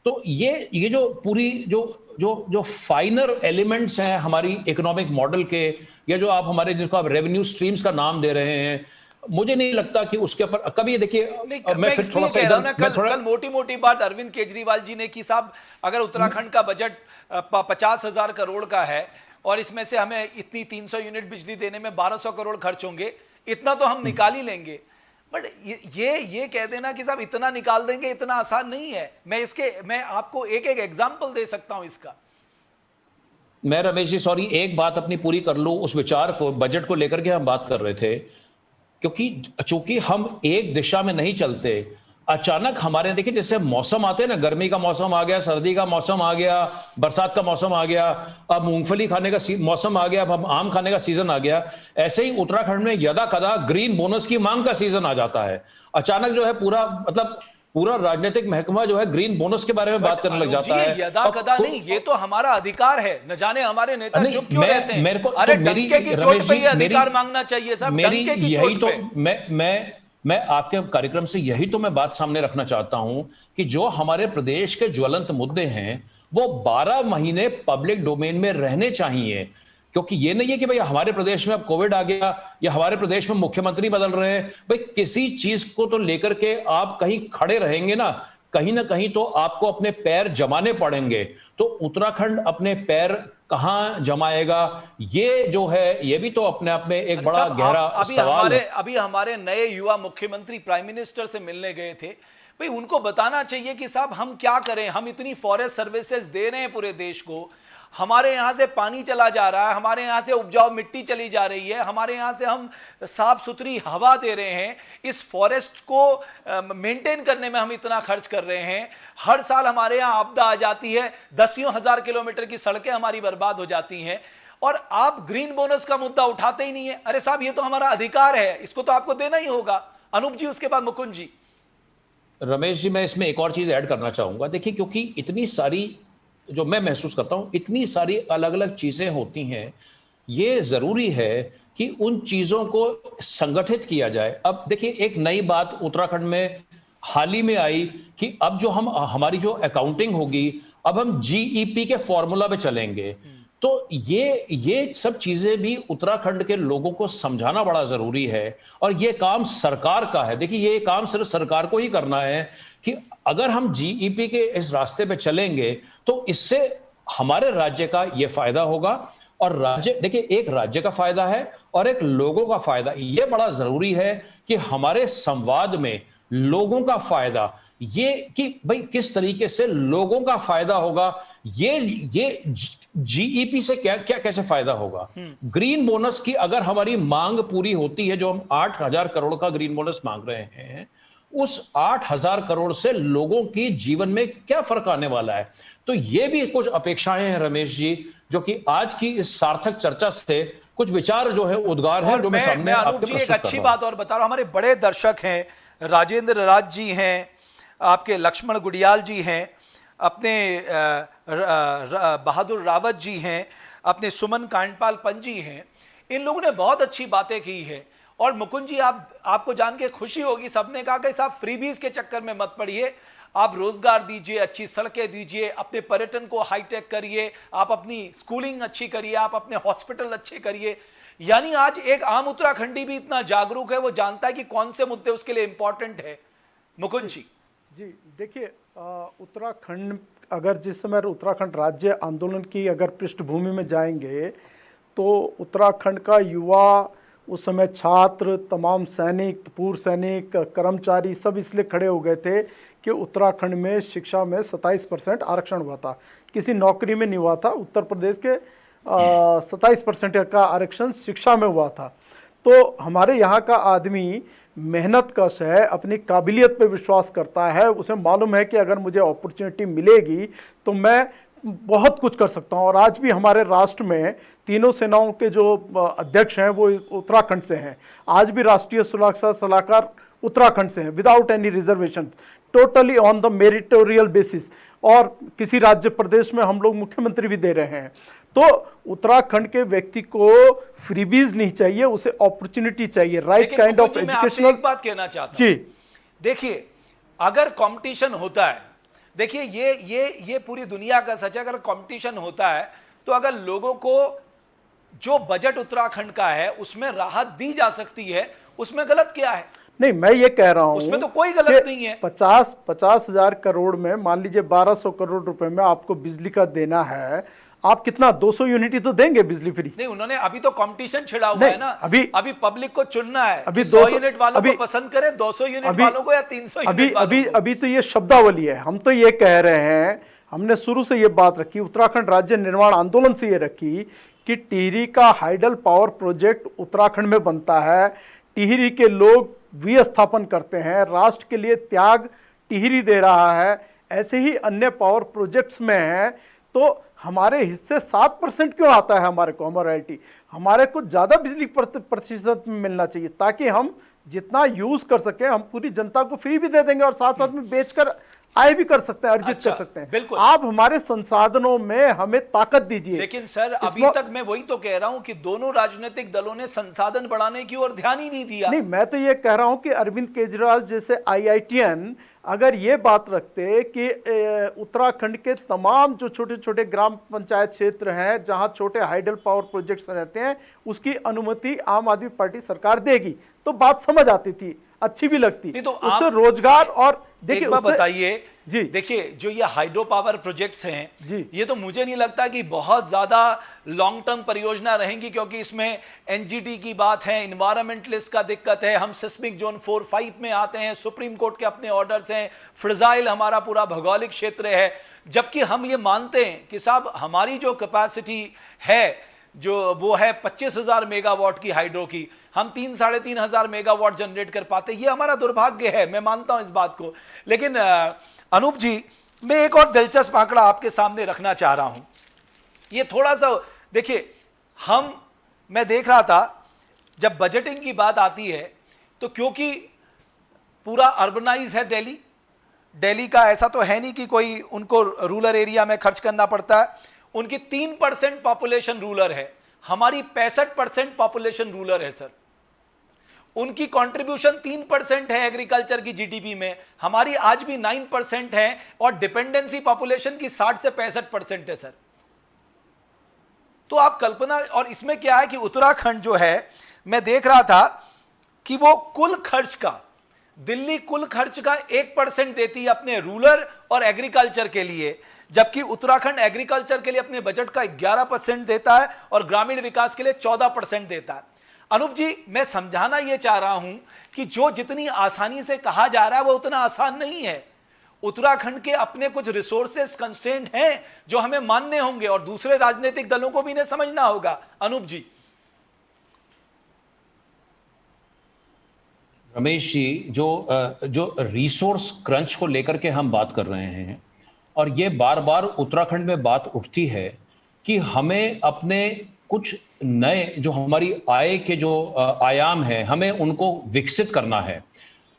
तो ये जो पूरी जो फाइनर एलिमेंट्स हैं हमारी इकोनॉमिक मॉडल के, या जो आप हमारे, जिसको आप रेवेन्यू स्ट्रीम्स का नाम दे रहे हैं, मुझे नहीं लगता कि उसके ऊपर कभी, देखिए मैं फिर थोड़ा सा इधर, कल मोटी बात अरविंद केजरीवाल जी ने की, साहब अगर उत्तराखंड का बजट 50,000 करोड़ का है और इसमें से हमें इतनी 300 यूनिट बिजली देने में 1200 करोड़ खर्च होंगे, इतना तो हम निकाल ही लेंगे। बट ये कह देना कि साहब इतना निकाल देंगे, इतना आसान नहीं है। मैं आपको एक एग्जांपल दे सकता हूं इसका। मैं रमेश जी सॉरी, एक बात अपनी पूरी कर लूं, उस विचार को, बजट को लेकर के हम बात कर रहे थे, क्योंकि चूंकि हम एक दिशा में नहीं चलते, अचानक हमारे, देखिए जैसे मौसम आते हैं ना, गर्मी का मौसम आ गया, सर्दी का मौसम आ गया, बरसात का मौसम आ गया, अब मूंगफली खाने का मौसम आ गया, अब आम खाने का सीजन आ गया। ऐसे ही उत्तराखंड में यदा कदा ग्रीन बोनस की मांग का सीजन आ जाता है। अचानक जो है पूरा राजनीतिक महकमा जो है ग्रीन बोनस के बारे में बात करने लग जाता है। यदा कदा नहीं, ये तो हमारा अधिकार है, न जाने हमारे नेता चुप क्यों रहते हैं। मेरे को अरे डंके की चोट पे ये अधिकार मांगना चाहिए साहब, डंके की चोट पे। मैं आपके कार्यक्रम से यही तो मैं बात सामने रखना चाहता हूं कि जो हमारे प्रदेश के ज्वलंत मुद्दे हैं वो 12 महीने पब्लिक डोमेन में रहने चाहिए। क्योंकि ये नहीं है कि भाई हमारे प्रदेश में अब कोविड आ गया या हमारे प्रदेश में मुख्यमंत्री बदल रहे हैं। भाई किसी चीज को तो लेकर के आप कहीं खड़े रहेंगे ना कहीं तो आपको अपने पैर जमाने पड़ेंगे। तो उत्तराखंड अपने पैर कहां जमाएगा, ये जो है ये भी तो अपने आप में एक बड़ा गहरा सवाल है। अभी हमारे नए युवा मुख्यमंत्री प्राइम मिनिस्टर से मिलने गए थे। भाई उनको बताना चाहिए कि साहब हम क्या करें, हम इतनी फॉरेस्ट सर्विसेज दे रहे हैं पूरे देश को, हमारे यहाँ से पानी चला जा रहा है, हमारे यहाँ से उपजाऊ मिट्टी चली जा रही है, हमारे यहाँ से हम साफ सुथरी हवा दे रहे हैं, इस फॉरेस्ट को मेंटेन करने में हम इतना खर्च कर रहे हैं, हर साल हमारे यहाँ आपदा आ जाती है, दसियों हजार किलोमीटर की सड़कें हमारी बर्बाद हो जाती हैं और आप ग्रीन बोनस का मुद्दा उठाते ही नहीं है। अरे साहब ये तो हमारा अधिकार है, इसको तो आपको देना ही होगा। अनूप जी, उसके बाद मुकुंद जी। रमेश जी, मैं इसमें एक और चीज ऐड करना चाहूंगा। देखिए, क्योंकि इतनी सारी जो मैं महसूस करता हूं, इतनी सारी अलग अलग चीजें होती हैं, ये जरूरी है कि उन चीजों को संगठित किया जाए। अब देखिए, एक नई बात उत्तराखंड में हाल ही में आई कि अब जो हमारी जो अकाउंटिंग होगी, अब हम जीईपी के फॉर्मूला पे चलेंगे। तो ये सब चीजें भी उत्तराखंड के लोगों को समझाना बड़ा जरूरी है और ये काम सरकार का है। देखिए, ये काम सिर्फ सरकार को ही करना है कि अगर हम जीईपी के इस रास्ते पे चलेंगे तो इससे हमारे राज्य का ये फायदा होगा। और राज्य, देखिए, एक राज्य का फायदा है और एक लोगों का फायदा। ये बड़ा जरूरी है कि हमारे संवाद में लोगों का फायदा, ये कि भाई किस तरीके से लोगों का फायदा होगा, ये जीईपी से क्या क्या कैसे फायदा होगा। ग्रीन बोनस की अगर हमारी मांग पूरी होती है, जो हम 8,000 करोड़ का ग्रीन बोनस मांग रहे हैं, उस 8,000 करोड़ से लोगों की जीवन में क्या फर्क आने वाला है। तो ये भी कुछ अपेक्षाएं हैं रमेश जी, जो कि आज की इस सार्थक चर्चा से कुछ विचार जो है उद्गार है, जो मैं सामने आपके प्रस्तुत कर रहा हूं। एक अच्छी बात और बता रहा हूं, हमारे बड़े दर्शक हैं, राजेंद्र राज जी हैं, आपके लक्ष्मण गुडियाल जी हैं, अपने बहादुर रावत जी हैं, अपने सुमन कांडपाल पंजी हैं। इन लोगों ने बहुत अच्छी बातें की है। और मुकुंद जी, आपको जान के खुशी होगी, सबने कहा कि साहब फ्रीबीज के चक्कर में मत पड़िए, आप रोजगार दीजिए, अच्छी सड़कें दीजिए, अपने पर्यटन को हाईटेक करिए, आप अपनी स्कूलिंग अच्छी करिए, आप अपने हॉस्पिटल अच्छे करिए। यानी आज एक आम उत्तराखंडी भी इतना जागरूक है, वो जानता है कि कौन से मुद्दे उसके लिए इंपॉर्टेंट है। मुकुंद जी। जी देखिए, उत्तराखंड, अगर जिस समय उत्तराखंड राज्य आंदोलन की अगर पृष्ठभूमि में जाएंगे तो उत्तराखंड का युवा, उस समय छात्र, तमाम सैनिक, पूर्व सैनिक, कर्मचारी सब इसलिए खड़े हो गए थे कि उत्तराखंड में शिक्षा में 27% आरक्षण हुआ था, किसी नौकरी में नहीं हुआ था। उत्तर प्रदेश के 27% का आरक्षण शिक्षा में हुआ था। तो हमारे यहाँ का आदमी मेहनत कश है, अपनी काबिलियत पे विश्वास करता है, उसे मालूम है कि अगर मुझे अपॉर्चुनिटी मिलेगी तो मैं बहुत कुछ कर सकता हूँ। और आज भी हमारे राष्ट्र में तीनों सेनाओं के जो अध्यक्ष हैं वो उत्तराखंड से हैं। आज भी राष्ट्रीय सुरक्षा सलाहकार उत्तराखंड से हैं, without any reservation, totally on the meritorial basis. और किसी राज्य प्रदेश में हम लोग मुख्यमंत्री भी दे रहे हैं। तो उत्तराखंड के व्यक्ति को फ्रीबीज नहीं चाहिए, उसे अपॉर्चुनिटी चाहिए, राइट काइंड ऑफ एजुकेशनल। एक बात कहना चाहता हूं, देखिए, अगर कंपटीशन होता है, देखिए ये पूरी दुनिया का सच है, अगर कंपटीशन होता है तो अगर लोगों को जो बजट उत्तराखंड का है उसमें राहत दी जा सकती है, उसमें गलत क्या है? नहीं, मैं ये कह रहा हूं उसमें तो कोई गलत नहीं है। 50,000 करोड़ में मान लीजिए 1200 करोड़ रुपए में आपको बिजली का देना है, आप कितना 200 यूनिट तो देंगे बिजली फ्री? नहीं, उन्होंने अभी तो कंपटीशन छिड़ा हुआ है ना, अभी पब्लिक को चुनना है, अभी 100 यूनिट वालों को पसंद करे, 200 यूनिट वालों को या 300 यूनिट वालों को। अभी तो ये शब्दावली है। हम तो ये कह रहे हैं, हमने शुरू से ये बात रखी, उत्तराखंड राज्य निर्माण आंदोलन से ये रखी कि टिहरी का हाइडल पावर प्रोजेक्ट उत्तराखंड में बनता है, टिहरी के लोग विस्थापन करते हैं, राष्ट्र के लिए त्याग टिहरी दे रहा है, ऐसे ही अन्य पावर प्रोजेक्ट्स में है। तो हमारे हिस्से 7% क्यों आता है हमारे को, हमारा रॉयल्टी? हमारे को ज़्यादा बिजली प्रतिशत में मिलना चाहिए ताकि हम जितना यूज़ कर सकें। हम पूरी जनता को फ्री भी दे देंगे और साथ साथ में बेचकर आय भी कर सकते हैं, अर्जित अच्छा, कर सकते हैं। बिल्कुल। आप हमारे संसाधनों में हमें ताकत दीजिए। लेकिन सर अभी तक मैं वही तो कह रहा हूं कि दोनों राजनीतिक दलों ने संसाधन बढ़ाने की ओर ध्यान ही नहीं दिया। नहीं, मैं तो ये कह रहा हूं कि अरविंद केजरीवाल जैसे आईआईटीएन अगर ये बात रखते कि उत्तराखंड के तमाम जो छोटे छोटे ग्राम पंचायत क्षेत्र हैं जहां छोटे हाइडल पावर प्रोजेक्ट्स रहते हैं, उसकी अनुमति आम आदमी पार्टी सरकार देगी, तो बात समझ आती थी, अच्छी भी लगती। नहीं तो उससे आप रोजगार और देखिए, एक बात उससे बताइए जी, देखिए जो ये हाइड्रो पावर प्रोजेक्ट्स हैं जी, ये तो मुझे नहीं लगता कि बहुत ज्यादा लॉन्ग टर्म परियोजना रहेंगी, क्योंकि इसमें एनजीटी की बात है, इन्वायरमेंटलिस्ट का दिक्कत है, हम सिस्मिक जोन 4-5 में आते हैं, सुप्रीम कोर्ट के अपने ऑर्डर्स हैं, फ्रजाइल हमारा पूरा भौगोलिक क्षेत्र है। जबकि हम ये मानते हैं कि साहब हमारी जो कैपेसिटी है जो वो है 25,000 मेगावाट की हाइड्रो की, हम 3-3.5 हजार मेगावाट जनरेट कर पाते, ये हमारा दुर्भाग्य है, मैं मानता हूं इस बात को। लेकिन अनूप जी, मैं एक और दिलचस्प आंकड़ा आपके सामने रखना चाह रहा हूं। ये थोड़ा सा देखिए, मैं देख रहा था जब बजटिंग की बात आती है तो क्योंकि पूरा अर्बनाइज है दिल्ली का ऐसा तो है नहीं कि कोई उनको रूरल एरिया में खर्च करना पड़ता है। उनकी 3% पॉपुलेशन रूरल है, हमारी 65% पॉपुलेशन रूरल है सर। उनकी कंट्रीब्यूशन 3% है एग्रीकल्चर की जीडीपी में, हमारी आज भी 9% है, और डिपेंडेंसी पॉपुलेशन की 60 से 65% है सर। तो आप कल्पना, और इसमें क्या है कि उत्तराखंड जो है, मैं देख रहा था कि वो कुल खर्च का, दिल्ली कुल खर्च का 1% देती है अपने रूरल और एग्रीकल्चर के लिए, जबकि उत्तराखंड एग्रीकल्चर के लिए अपने बजट का 11% देता है और ग्रामीण विकास के लिए 14% देता है। अनूप जी, मैं समझाना यह चाह रहा हूं कि जो जितनी आसानी से कहा जा रहा है वो उतना आसान नहीं है। उत्तराखंड के अपने कुछ रिसोर्सेस कंस्ट्रेंट हैं जो हमें मानने होंगे और दूसरे राजनीतिक दलों को भी इन्हें समझना होगा। अनूप जी। रमेश जी, जो रिसोर्स क्रंच को लेकर के हम बात कर रहे हैं, और ये बार बार उत्तराखंड में बात उठती है कि हमें अपने कुछ नए जो हमारी आय के जो आयाम है, हमें उनको विकसित करना है।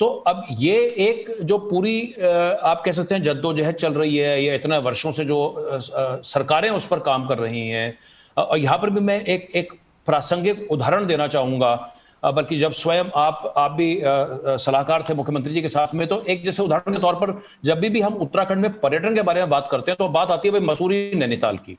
तो अब ये एक जो पूरी आप कह सकते हैं जद्दोजहद चल रही है, ये इतने वर्षों से जो सरकारें उस पर काम कर रही हैं, और यहाँ पर भी मैं एक प्रासंगिक उदाहरण देना चाहूँगा, बल्कि जब स्वयं आप भी सलाहकार थे मुख्यमंत्री जी के साथ में, तो एक जैसे उदाहरण के तौर पर जब भी हम उत्तराखंड में पर्यटन के बारे में बात करते हैं तो बात आती है भाई मसूरी नैनीताल की।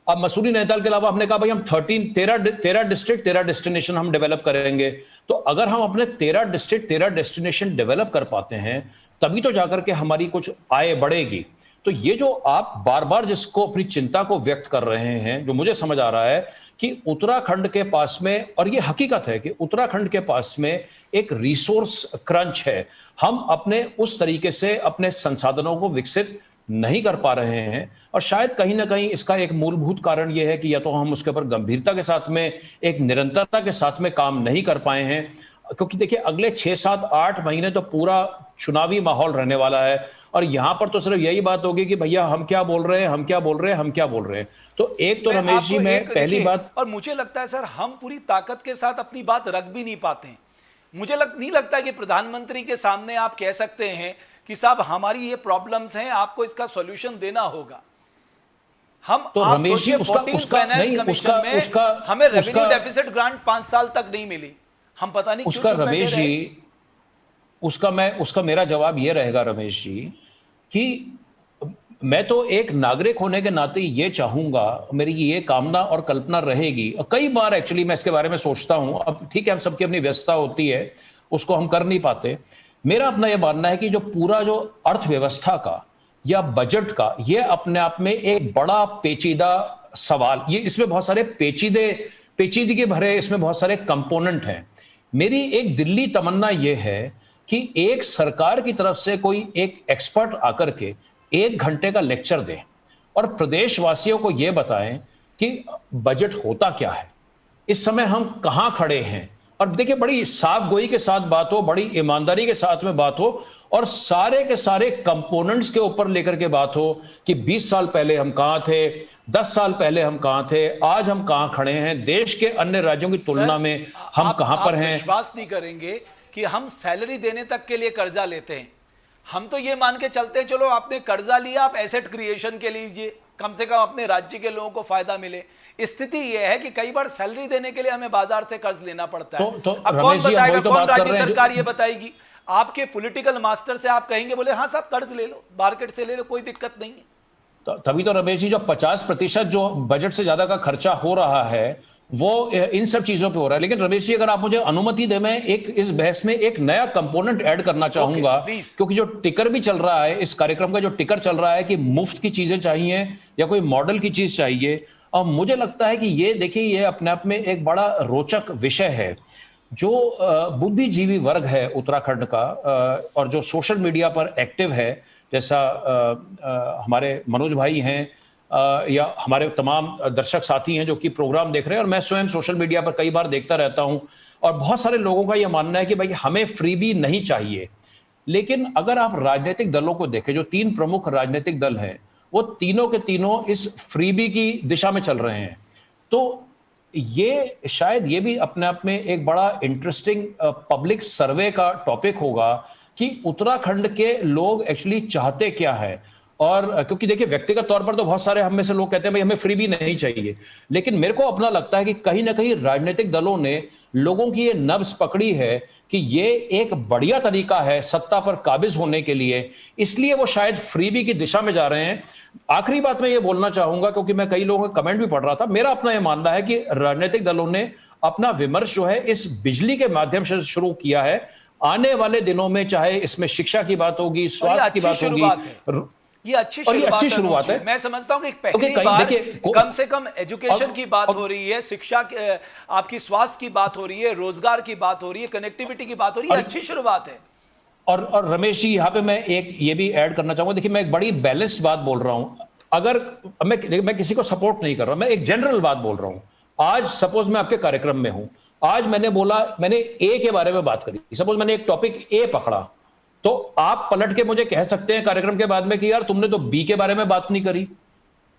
अब मसूरी नैनीताल के अलावा हमने कहा भाई हम 13 डिस्ट्रिक्ट 13 डेस्टिनेशन हम डेवलप करेंगे। तो अगर हम अपने 13 डिस्ट्रिक्ट 13 डेस्टिनेशन डेवलप कर पाते हैं तभी तो जाकर के हमारी कुछ आय बढ़ेगी। तो ये जो आप बार बार जिसको अपनी चिंता को व्यक्त कर रहे हैं, जो मुझे समझ आ रहा है कि उत्तराखंड के पास में, और ये हकीकत है कि उत्तराखंड के पास में एक रिसोर्स क्रंच है, हम अपने उस तरीके से अपने संसाधनों को विकसित नहीं कर पा रहे हैं। और शायद कहीं ना कहीं इसका एक मूलभूत कारण यह है कि या तो हम उसके ऊपर गंभीरता के साथ में, एक निरंतरता के साथ में काम नहीं कर पाए हैं, क्योंकि देखिए अगले 6-7-8 महीने तो पूरा चुनावी माहौल रहने वाला है, और यहां पर तो सिर्फ यही बात होगी कि भैया हम क्या बोल रहे हैं, हम क्या बोल रहे हैं, हम क्या बोल रहे हैं। तो एक तो रमेश जी, मैं पहली बात, और मुझे लगता है सर हम पूरी ताकत के साथ अपनी बात रख भी नहीं पाते हैं। मुझे नहीं लगता कि प्रधानमंत्री के सामने आप कह सकते हैं कि साहब हमारी ये प्रॉब्लम्स हैं, आपको इसका सॉल्यूशन देना होगा। हम तो रमेश जी हमें रेवेन्यू डेफिसिट ग्रांट 5 साल तक नहीं मिली, हम पता नहीं उसका रमेश जी, उसका मेरा जवाब यह रहेगा रमेश जी कि मैं तो एक नागरिक होने के नाते ये चाहूंगा, मेरी ये कामना और कल्पना रहेगी, और कई बार एक्चुअली मैं इसके बारे में सोचता हूं, अब ठीक है हम सबकी अपनी व्यस्तता होती है, उसको हम कर नहीं पाते। मेरा अपना यह मानना है कि जो पूरा जो अर्थव्यवस्था का या बजट का, ये अपने आप में एक बड़ा पेचीदा सवाल, ये इसमें बहुत सारे पेचीदगी भरे इसमें बहुत सारे कंपोनेंट हैं। मेरी एक दिल्ली तमन्ना यह है कि एक सरकार की तरफ से कोई एक एक्सपर्ट आकर के 1 घंटे का लेक्चर दे और प्रदेशवासियों को यह बताएं कि बजट होता क्या है, इस समय हम कहां खड़े हैं, और देखिए बड़ी साफ गोई के साथ बात हो, बड़ी ईमानदारी के साथ में बात हो, और सारे के सारे कंपोनेंट्स के ऊपर लेकर के बात हो कि 20 साल पहले हम कहां थे, 10 साल पहले हम कहां थे, आज हम कहां खड़े हैं, देश के अन्य राज्यों की तुलना में हम कहां पर हैं। विश्वास नहीं करेंगे कि हम सैलरी देने तक के लिए कर्जा लेते हैं, हम तो ये मान के चलते हैं, चलो आपने कर्जा लिया, आप एसेट क्रिएशन के लीजिए, कम से कम अपने राज्य के लोगों को फायदा मिले। स्थिति यह है कि कई बार सैलरी देने के लिए हमें बाजार से कर्ज लेना पड़ता है। अब कौन बताएगा, कौन राज्य सरकार ये बताएगी? आपके पॉलिटिकल मास्टर से आप कहेंगे, बोले हाँ साहब कर्ज ले लो, मार्केट से ले लो, कोई दिक्कत नहीं है। तभी तो रमेश जी, जो 50% जो बजट से ज्यादा का खर्चा हो रहा है वो इन सब चीजों पे हो रहा है। लेकिन रमेश जी, अगर आप मुझे अनुमति दें, मैं एक इस बहस में एक नया कंपोनेंट ऐड करना चाहूंगा, क्योंकि जो टिकर भी चल रहा है, इस कार्यक्रम का जो टिकर चल रहा है कि मुफ्त की चीजें चाहिए या कोई मॉडल की चीज चाहिए, और मुझे लगता है कि ये देखिए, ये अपने आप में एक बड़ा रोचक विषय है। जो बुद्धिजीवी वर्ग है उत्तराखंड का, और जो सोशल मीडिया पर एक्टिव है, जैसा हमारे मनोज भाई हैं, या हमारे तमाम दर्शक साथी हैं जो कि प्रोग्राम देख रहे हैं, और मैं स्वयं सोशल मीडिया पर कई बार देखता रहता हूं, और बहुत सारे लोगों का यह मानना है कि भाई हमें फ्रीबी नहीं चाहिए। लेकिन अगर आप राजनीतिक दलों को देखें, जो 3 प्रमुख राजनीतिक दल हैं, वो तीनों के तीनों इस फ्रीबी की दिशा में चल रहे हैं। तो ये शायद ये भी अपने आप में एक बड़ा इंटरेस्टिंग पब्लिक सर्वे का टॉपिक होगा कि उत्तराखंड के लोग एक्चुअली चाहते क्या है। और क्योंकि देखिए, व्यक्तिगत तौर पर तो बहुत सारे हम में से लोग कहते हैं भाई हमें फ्रीबी नहीं चाहिए, लेकिन मेरे को अपना लगता है कि कहीं ना कहीं राजनीतिक दलों ने लोगों की ये नब्ज पकड़ी है कि ये एक बढ़िया तरीका है सत्ता पर काबिज होने के लिए, इसलिए वो शायद फ्रीबी की दिशा में जा रहे हैं। आखिरी बात मैं ये बोलना चाहूंगा, क्योंकि मैं कई लोगों का कमेंट भी पढ़ रहा था, मेरा अपना ये मानना है कि राजनीतिक दलों ने अपना विमर्श जो है इस बिजली के माध्यम से शुरू किया है। आने वाले दिनों में चाहे इसमें शिक्षा की बात होगी, स्वास्थ्य की बात होगी, ये अच्छी शुरुआत है। मैं समझता हूं कि पहली बार कम से कम एजुकेशन की बात हो रही है, शिक्षा, आपकी स्वास्थ्य की बात हो रही है, रोजगार की बात हो रही है, कनेक्टिविटी की बात हो रही है, अच्छी शुरुआत है। और रमेश जी, यहां पे मैं एक ये भी ऐड करना चाहूंगा। देखिए, मैं एक बड़ी बैलेंस्ड बात बोल रहा हूं। अगर मैं किसी को सपोर्ट नहीं कर रहा, मैं एक जनरल बात बोल रहा हूं। आज सपोज मैं आपके कार्यक्रम में हूं, आज मैंने बोला, मैंने ए के बारे में बात करी, सपोज मैंने एक टॉपिक ए पकड़ा, तो आप पलट के मुझे कह सकते हैं कार्यक्रम के बाद में कि यार तुमने तो बी के बारे में बात नहीं करी।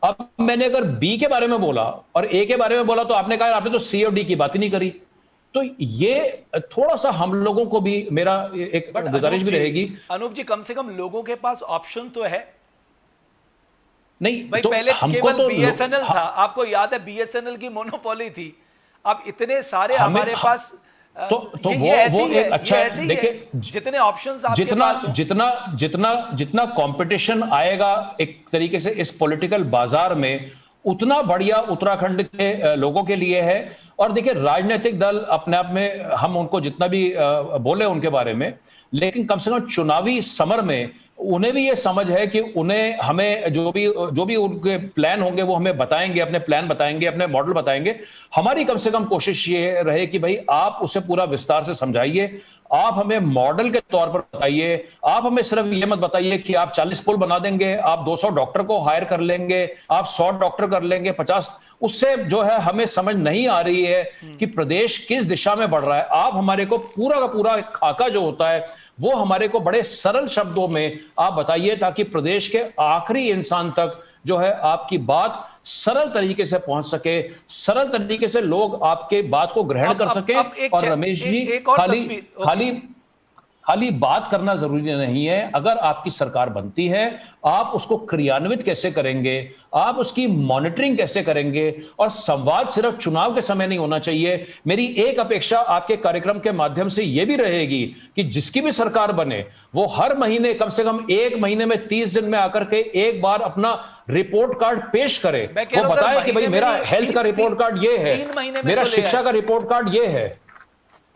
अब मैंने अगर बी के बारे में बोला और ए के बारे में बोला, तो आपने कहा आपने तो सी और डी की बात ही नहीं करी। तो ये थोड़ा सा हम लोगों को भी, मेरा एक गुजारिश भी रहेगी, अनूप जी, कम से कम लोगों के पास ऑप्शन तो है। नहीं भाई, तो पहले केवल तो बीएसएनएल था, आपको याद है बीएसएनएल की मोनोपोली थी। अब इतने सारे हमारे पास, तो वो एक अच्छा, देखिए, जितने ऑप्शंस आपके पास हो, जितना कंपटीशन आएगा एक तरीके से इस पॉलिटिकल बाजार में, उतना बढ़िया उत्तराखंड के लोगों के लिए है। और देखिए, राजनीतिक दल अपने आप में, हम उनको जितना भी बोले उनके बारे में, लेकिन कम से कम चुनावी समर में उन्हें भी ये समझ है कि उन्हें, हमें जो भी उनके प्लान होंगे वो हमें बताएंगे, अपने प्लान बताएंगे, अपने मॉडल बताएंगे। हमारी कम से कम कोशिश ये रहे कि भाई आप उसे पूरा विस्तार से समझाइए, आप हमें मॉडल के तौर पर बताइए। आप हमें सिर्फ ये मत बताइए कि आप 40 पुल बना देंगे, आप 200 डॉक्टर को हायर कर लेंगे, आप 100 डॉक्टर कर लेंगे, 50। उससे जो है हमें समझ नहीं आ रही है कि प्रदेश किस दिशा में बढ़ रहा है। आप हमारे को पूरा का पूरा खाका जो होता है वो हमारे को बड़े सरल शब्दों में आप बताइए, ताकि प्रदेश के आखिरी इंसान तक जो है आपकी बात सरल तरीके से पहुंच सके, सरल तरीके से लोग आपके बात को ग्रहण कर सके। और रमेश जी, खाली बात करना जरूरी नहीं है। अगर आपकी सरकार बनती है, आप उसको क्रियान्वित कैसे करेंगे, आप उसकी मॉनिटरिंग कैसे करेंगे, और संवाद सिर्फ चुनाव के समय नहीं होना चाहिए। मेरी एक अपेक्षा आपके कार्यक्रम के माध्यम से यह भी रहेगी कि जिसकी भी सरकार बने, वो हर महीने, कम से कम 1 महीने में 30 दिन में आकर के एक बार अपना रिपोर्ट कार्ड पेश करे, वो बताए कि भाई मेरा हेल्थ का रिपोर्ट कार्ड ये है, मेरा शिक्षा का रिपोर्ट कार्ड ये है।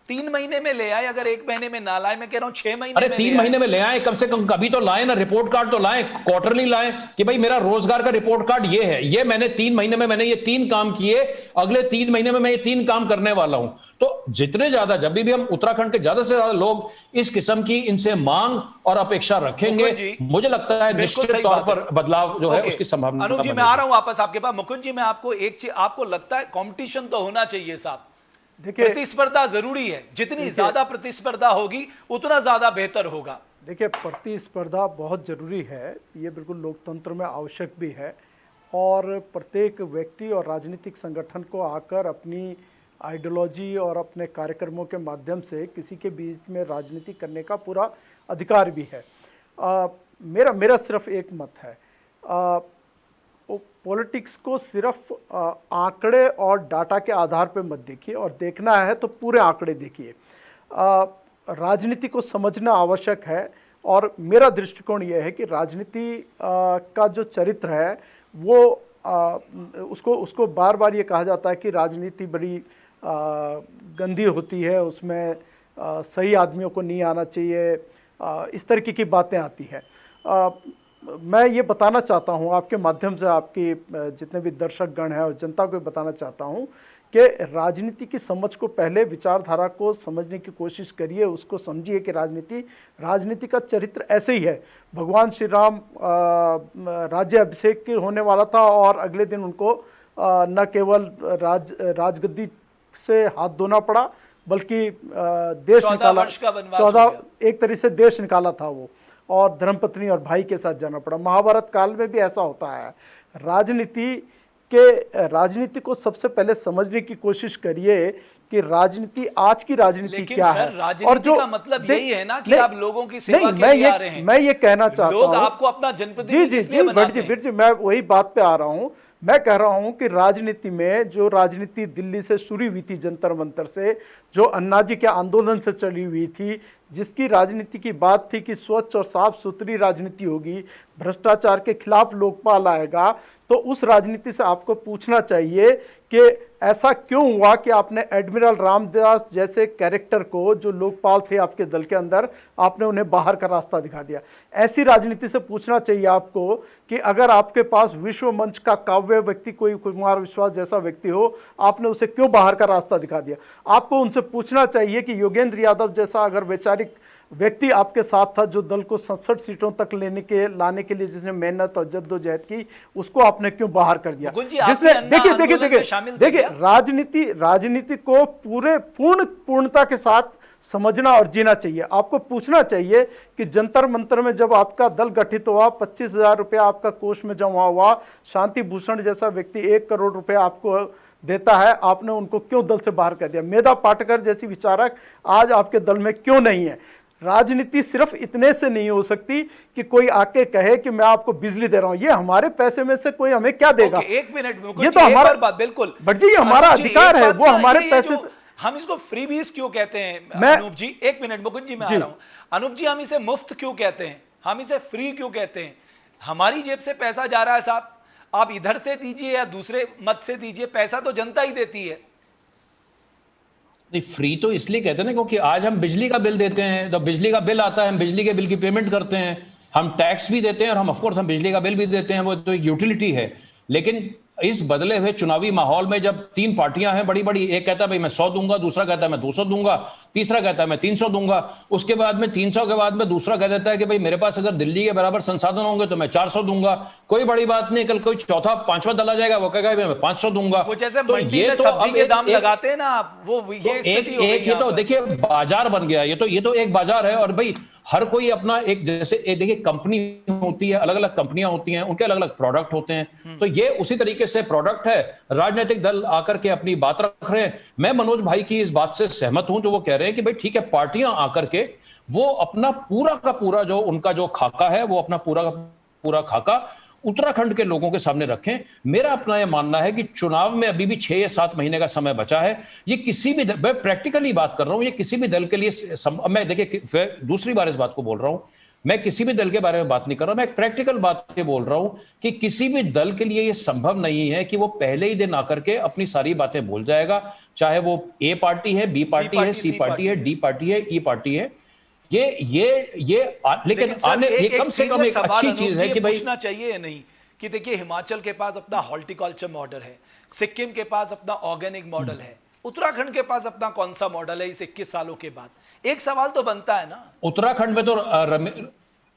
3 महीने में ले आए, अगर 1 महीने में ना लाए, मैं कह रहा हूं 6 महीने अरे में 3 महीने में ले आए, कम से कम कभी तो लाए ना, रिपोर्ट कार्ड तो लाए, क्वार्टरली लाए कि भाई मेरा रोजगार का रिपोर्ट कार्ड ये है, ये मैंने 3 महीने में मैंने ये 3 काम किए, अगले 3 महीने में मैं ये 3 काम करने वाला हूं। तो जितने ज्यादा, जब भी हम उत्तराखंड के ज्यादा से ज्यादा लोग इस किस्म की इनसे मांग और अपेक्षा रखेंगे, मुझे लगता है निश्चित तौर पर बदलाव जो है उसकी संभावना। अनुज जी, मैं आ रहा हूं वापस आपके पास। मुकुंद जी, मैं आपको एक चीज, आपको लगता है कंपटीशन तो होना चाहिए साहब, देखिए प्रतिस्पर्धा जरूरी है, जितनी ज्यादा प्रतिस्पर्धा होगी उतना ज्यादा बेहतर होगा। देखिए, प्रतिस्पर्धा बहुत जरूरी है, ये बिल्कुल लोकतंत्र में आवश्यक भी है, और प्रत्येक व्यक्ति और राजनीतिक संगठन को आकर अपनी आइडियोलॉजी और अपने कार्यक्रमों के माध्यम से किसी के बीच में राजनीति करने का पूरा अधिकार भी है। मेरा मेरा सिर्फ एक मत है, पॉलिटिक्स को सिर्फ आंकड़े और डाटा के आधार पर मत देखिए, और देखना है तो पूरे आंकड़े देखिए। राजनीति को समझना आवश्यक है, और मेरा दृष्टिकोण यह है कि राजनीति का जो चरित्र है वो उसको बार बार ये कहा जाता है कि राजनीति बड़ी गंदी होती है, उसमें सही आदमियों को नहीं आना चाहिए, इस तरीके की बातें आती हैं। मैं ये बताना चाहता हूँ आपके माध्यम से, आपकी जितने भी दर्शकगण हैं और जनता को बताना चाहता हूँ कि राजनीति की समझ को पहले विचारधारा को समझने की कोशिश करिए, उसको समझिए कि राजनीति का चरित्र ऐसे ही है। भगवान श्री राम राज्य अभिषेक होने वाला था और अगले दिन उनको न केवल राजगद्दी से हाथ धोना पड़ा, बल्कि देश निकाला, 14 एक तरीके से देश निकाला था वो, और धर्मपत्नी और भाई के साथ जाना पड़ा। महाभारत काल में भी ऐसा होता है। राजनीति को सबसे पहले समझने की कोशिश करिए कि राजनीति, आज की राजनीति क्या है। और जो का मतलब यही है ना कि आप लोगों की सेवा के लिए आ रहे हैं। मैं ये कहना चाहता हूं, लोग आपको अपना जनप्रतिनिधि इसलिए बनाते हैं। जी, मैं वही बात पे आ रहा हूं। मैं कह रहा हूं कि राजनीति में जो राजनीति दिल्ली से शुरू हुई थी, जंतर मंतर से, जो अन्ना जी के आंदोलन से चली हुई थी, जिसकी राजनीति की बात थी कि स्वच्छ और साफ सुथरी राजनीति होगी, भ्रष्टाचार के खिलाफ लोकपाल आएगा, तो उस राजनीति से आपको पूछना चाहिए कि ऐसा क्यों हुआ कि आपने एडमिरल रामदास जैसे कैरेक्टर को, जो लोकपाल थे आपके दल के अंदर, आपने उन्हें बाहर का रास्ता दिखा दिया। ऐसी राजनीति से पूछना चाहिए आपको कि अगर आपके पास विश्व मंच का काव्य व्यक्ति कोई कुमार विश्वास जैसा व्यक्ति हो, आपने उसे क्यों बाहर का रास्ता दिखा दिया। आपको उनसे पूछना चाहिए कि योगेंद्र यादव जैसा अगर वैचारिक व्यक्ति आपके साथ था, जो दल को 67 सीटों तक लाने के लिए जिसने मेहनत और जद्दोजहद की, उसको आपने क्यों बाहर कर दिया। जिसने देखिए राजनीति को पूर्णता के साथ समझना और जीना चाहिए। आपको पूछना चाहिए कि जंतर मंतर में जब आपका दल गठित हुआ, 25,000 रुपया आपका कोष में जमा हुआ, शांति भूषण जैसा व्यक्ति 1 करोड़ रुपया आपको देता है, आपने उनको क्यों दल से बाहर कर दिया। मेधा पाटकर जैसी विचारक आज आपके दल में क्यों नहीं है। राजनीति सिर्फ इतने से नहीं हो सकती कि कोई आके कहे कि मैं आपको बिजली दे रहा हूं, ये हमारे पैसे में से कोई हमें क्या देगा। एक मिनट में ये तो हमारा बात, बिल्कुल बट जी ये हमारा अधिकार है, वो हमारे पैसे से। हम इसको फ्रीबीज क्यों कहते हैं अनूप जी? एक मिनट मुकुंद जी, मैं आ रहा हूं। अनूप जी, हम इसे मुफ्त क्यों कहते हैं, हम इसे फ्री क्यों कहते हैं? हमारी जेब से पैसा जा रहा है साहब, आप इधर से दीजिए या दूसरे मत से दीजिए, पैसा तो जनता ही देती है। नहीं, फ्री तो इसलिए कहते हैं ना क्योंकि आज हम बिजली का बिल देते हैं, तो बिजली का बिल आता है, हम बिजली के बिल की पेमेंट करते हैं, हम टैक्स भी देते हैं, और हम ऑफकोर्स हम बिजली का बिल भी देते हैं, वो तो एक यूटिलिटी है। लेकिन इस बदले हुए चुनावी माहौल में जब 3 पार्टियां हैं बड़ी बड़ी, एक कहता है भाई मैं 100 दूंगा, दूसरा कहता है मैं 200 दूंगा, तीसरा कहता है मैं 300 दूंगा, उसके बाद में 300 के बाद में दूसरा कह देता है कि भाई मेरे पास अगर दिल्ली के बराबर संसाधन होंगे तो मैं 400 दूंगा, कोई बड़ी बात नहीं, कल कोई चौथा 5वां दल आ जाएगा, वो कहेगा मैं 500 दूंगा। वो जैसे मंडी में सब्जी के दाम लगाते हैं ना, वो ये एक तो देखिए बाजार बन गया, ये तो एक बाजार है। और भाई हर कोई अपना एक, जैसे देखिए कंपनी होती है, अलग अलग कंपनियां होती हैं, उनके अलग अलग प्रोडक्ट होते हैं, तो ये उसी तरीके से प्रोडक्ट है। राजनीतिक दल आकर के अपनी बात रख रहे हैं। मैं मनोज भाई की इस बात से सहमत हूं जो वो कह रहे हैं कि भाई ठीक है, पार्टियां आकर के वो अपना पूरा का पूरा जो उनका जो खाका है, वो अपना पूरा का पूरा खाका उत्तराखंड के लोगों के सामने रखें। मेरा अपना यह मानना है कि चुनाव में अभी भी 6 या 7 महीने का समय बचा है। ये किसी भी, मैं प्रैक्टिकली बात कर रहा हूं, ये किसी भी दल के लिए मैं देखिए दूसरी बार इस बात को बोल रहा हूं, मैं किसी भी दल के बारे में बात नहीं कर रहा, मैं एक प्रैक्टिकल बात पे बोल रहा हूं कि किसी भी दल के लिए यह संभव नहीं है कि वो पहले ही दिन आकर के अपनी सारी बातें बोल जाएगा, चाहे वो ए पार्टी है, बी पार्टी है, सी पार्टी है, डी पार्टी है, ई पार्टी है। लेकिन आने ये कम से कम एक अच्छी चीज है कि भाई पूछना चाहिए या नहीं कि देखिए हिमाचल के पास अपना हॉर्टिकल्चर मॉडल है, सिक्किम के पास अपना ऑर्गेनिक मॉडल है, उत्तराखंड के पास अपना कौन सा मॉडल है इस 21 सालों के बाद? एक सवाल तो बनता है ना। उत्तराखंड में तो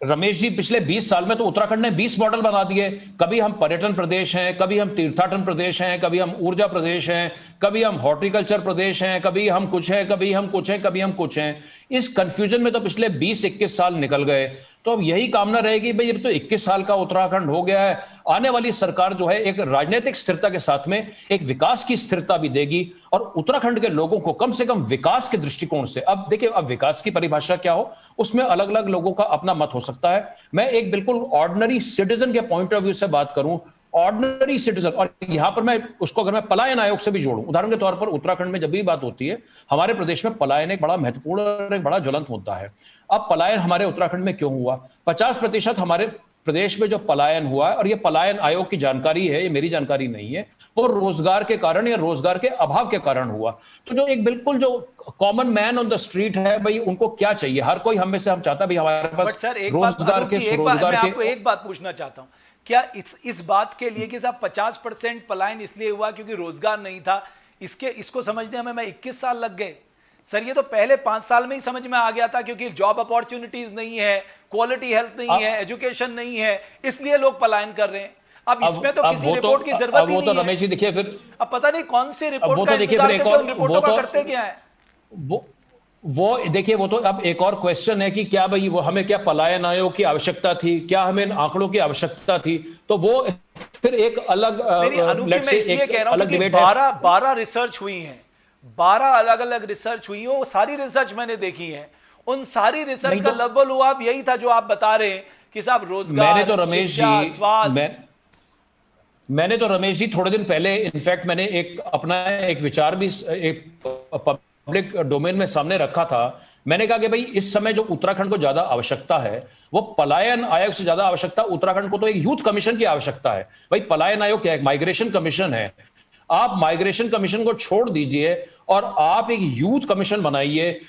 रमेश जी पिछले 20 साल में तो उत्तराखंड ने 20 मॉडल बना दिए। कभी हम पर्यटन प्रदेश हैं, कभी हम तीर्थाटन प्रदेश हैं, कभी हम ऊर्जा प्रदेश हैं, कभी हम हॉर्टिकल्चर प्रदेश हैं, कभी हम कुछ हैं, कभी हम कुछ हैं, कभी हम कुछ हैं। इस कंफ्यूजन में तो पिछले 20-21 साल निकल गए। तो अब यही कामना रहेगी भाई, अब तो 21 साल का उत्तराखंड हो गया है, आने वाली सरकार जो है एक राजनीतिक स्थिरता के साथ में एक विकास की स्थिरता भी देगी और उत्तराखंड के लोगों को कम से कम विकास के दृष्टिकोण से, अब देखिए अब विकास की परिभाषा क्या हो उसमें अलग अलग लोगों का अपना मत हो सकता है। मैं एक बिल्कुल ऑर्डिनरी सिटीजन के पॉइंट ऑफ व्यू से बात करूं, ऑर्डिनरी सिटीजन, और यहां पर मैं उसको अगर मैं पलायन आयोग से भी जोड़ूं, उदाहरण के तौर पर उत्तराखंड में जब भी बात होती है, हमारे प्रदेश में पलायन एक बड़ा महत्वपूर्ण और एक बड़ा ज्वलंत मुद्दा है। अब पलायन हमारे उत्तराखंड में क्यों हुआ? 50% हमारे प्रदेश में जो पलायन हुआ है, और ये पलायन आयोग की जानकारी है, ये मेरी जानकारी नहीं है, वो रोजगार के कारण या रोजगार के अभाव के कारण हुआ। तो जो एक बिल्कुल जो common man on the street है भाई, उनको क्या चाहिए? हर कोई हम में से हम चाहता है भाई हमारे पास सर रोजगार के स्वरोजगार मैं के। आपको एक बात पूछना चाहता हूं, क्या इस बात के लिए कि साहब 50% पलायन इसलिए हुआ क्योंकि रोजगार नहीं था, इसको समझने में 21 साल लग गए? सर ये तो पहले 5 साल में ही समझ में आ गया था, क्योंकि जॉब अपॉर्चुनिटीज नहीं है, क्वालिटी हेल्थ नहीं है, एजुकेशन नहीं है, इसलिए लोग पलायन कर रहे हैं। अब इसमें तो किसी रिपोर्ट की जरूरत ही नहीं है। रमेश जी देखिए, फिर अब पता नहीं कौन सी रिपोर्ट का देखिए इंतजार फिर एक करके और उन रिपोर्टों का करते क्या है। वो देखिए, वो तो अब एक और क्वेश्चन है कि क्या भाई वो हमें क्या पलायन आयोग की आवश्यकता थी, क्या हमें इन आंकड़ों की आवश्यकता थी? तो वो फिर एक अलग मैं इसलिए कह रहा हूं कि 12 रिसर्च हुई हैं, 12 अलग अलग रिसर्च हुई हैं, वो सारी रिसर्च मैंने देखी है। उन सारी रिसर्च का लेवल हुआ अब यही था जो आप बता रहे हैं कि साहब रोजगार, मैंने तो रमेश जी स्वास्थ्य। मैंने तो रमेश जी थोड़े दिन पहले इनफैक्ट मैंने एक अपना एक विचार भी एक पब्लिक डोमेन में सामने रखा था। मैंने कहा कि भाई इस समय जो उत्तराखंड को ज्यादा आवश्यकता है वो पलायन आयोग से ज्यादा आवश्यकता उत्तराखंड को तो एक यूथ कमीशन की आवश्यकता है। भाई पलायन आयोग क्या है? माइग्रेशन कमीशन है। आप माइग्रेशन कमीशन को छोड़ दीजिए और आप एक यूथ कमीशन बनाइए।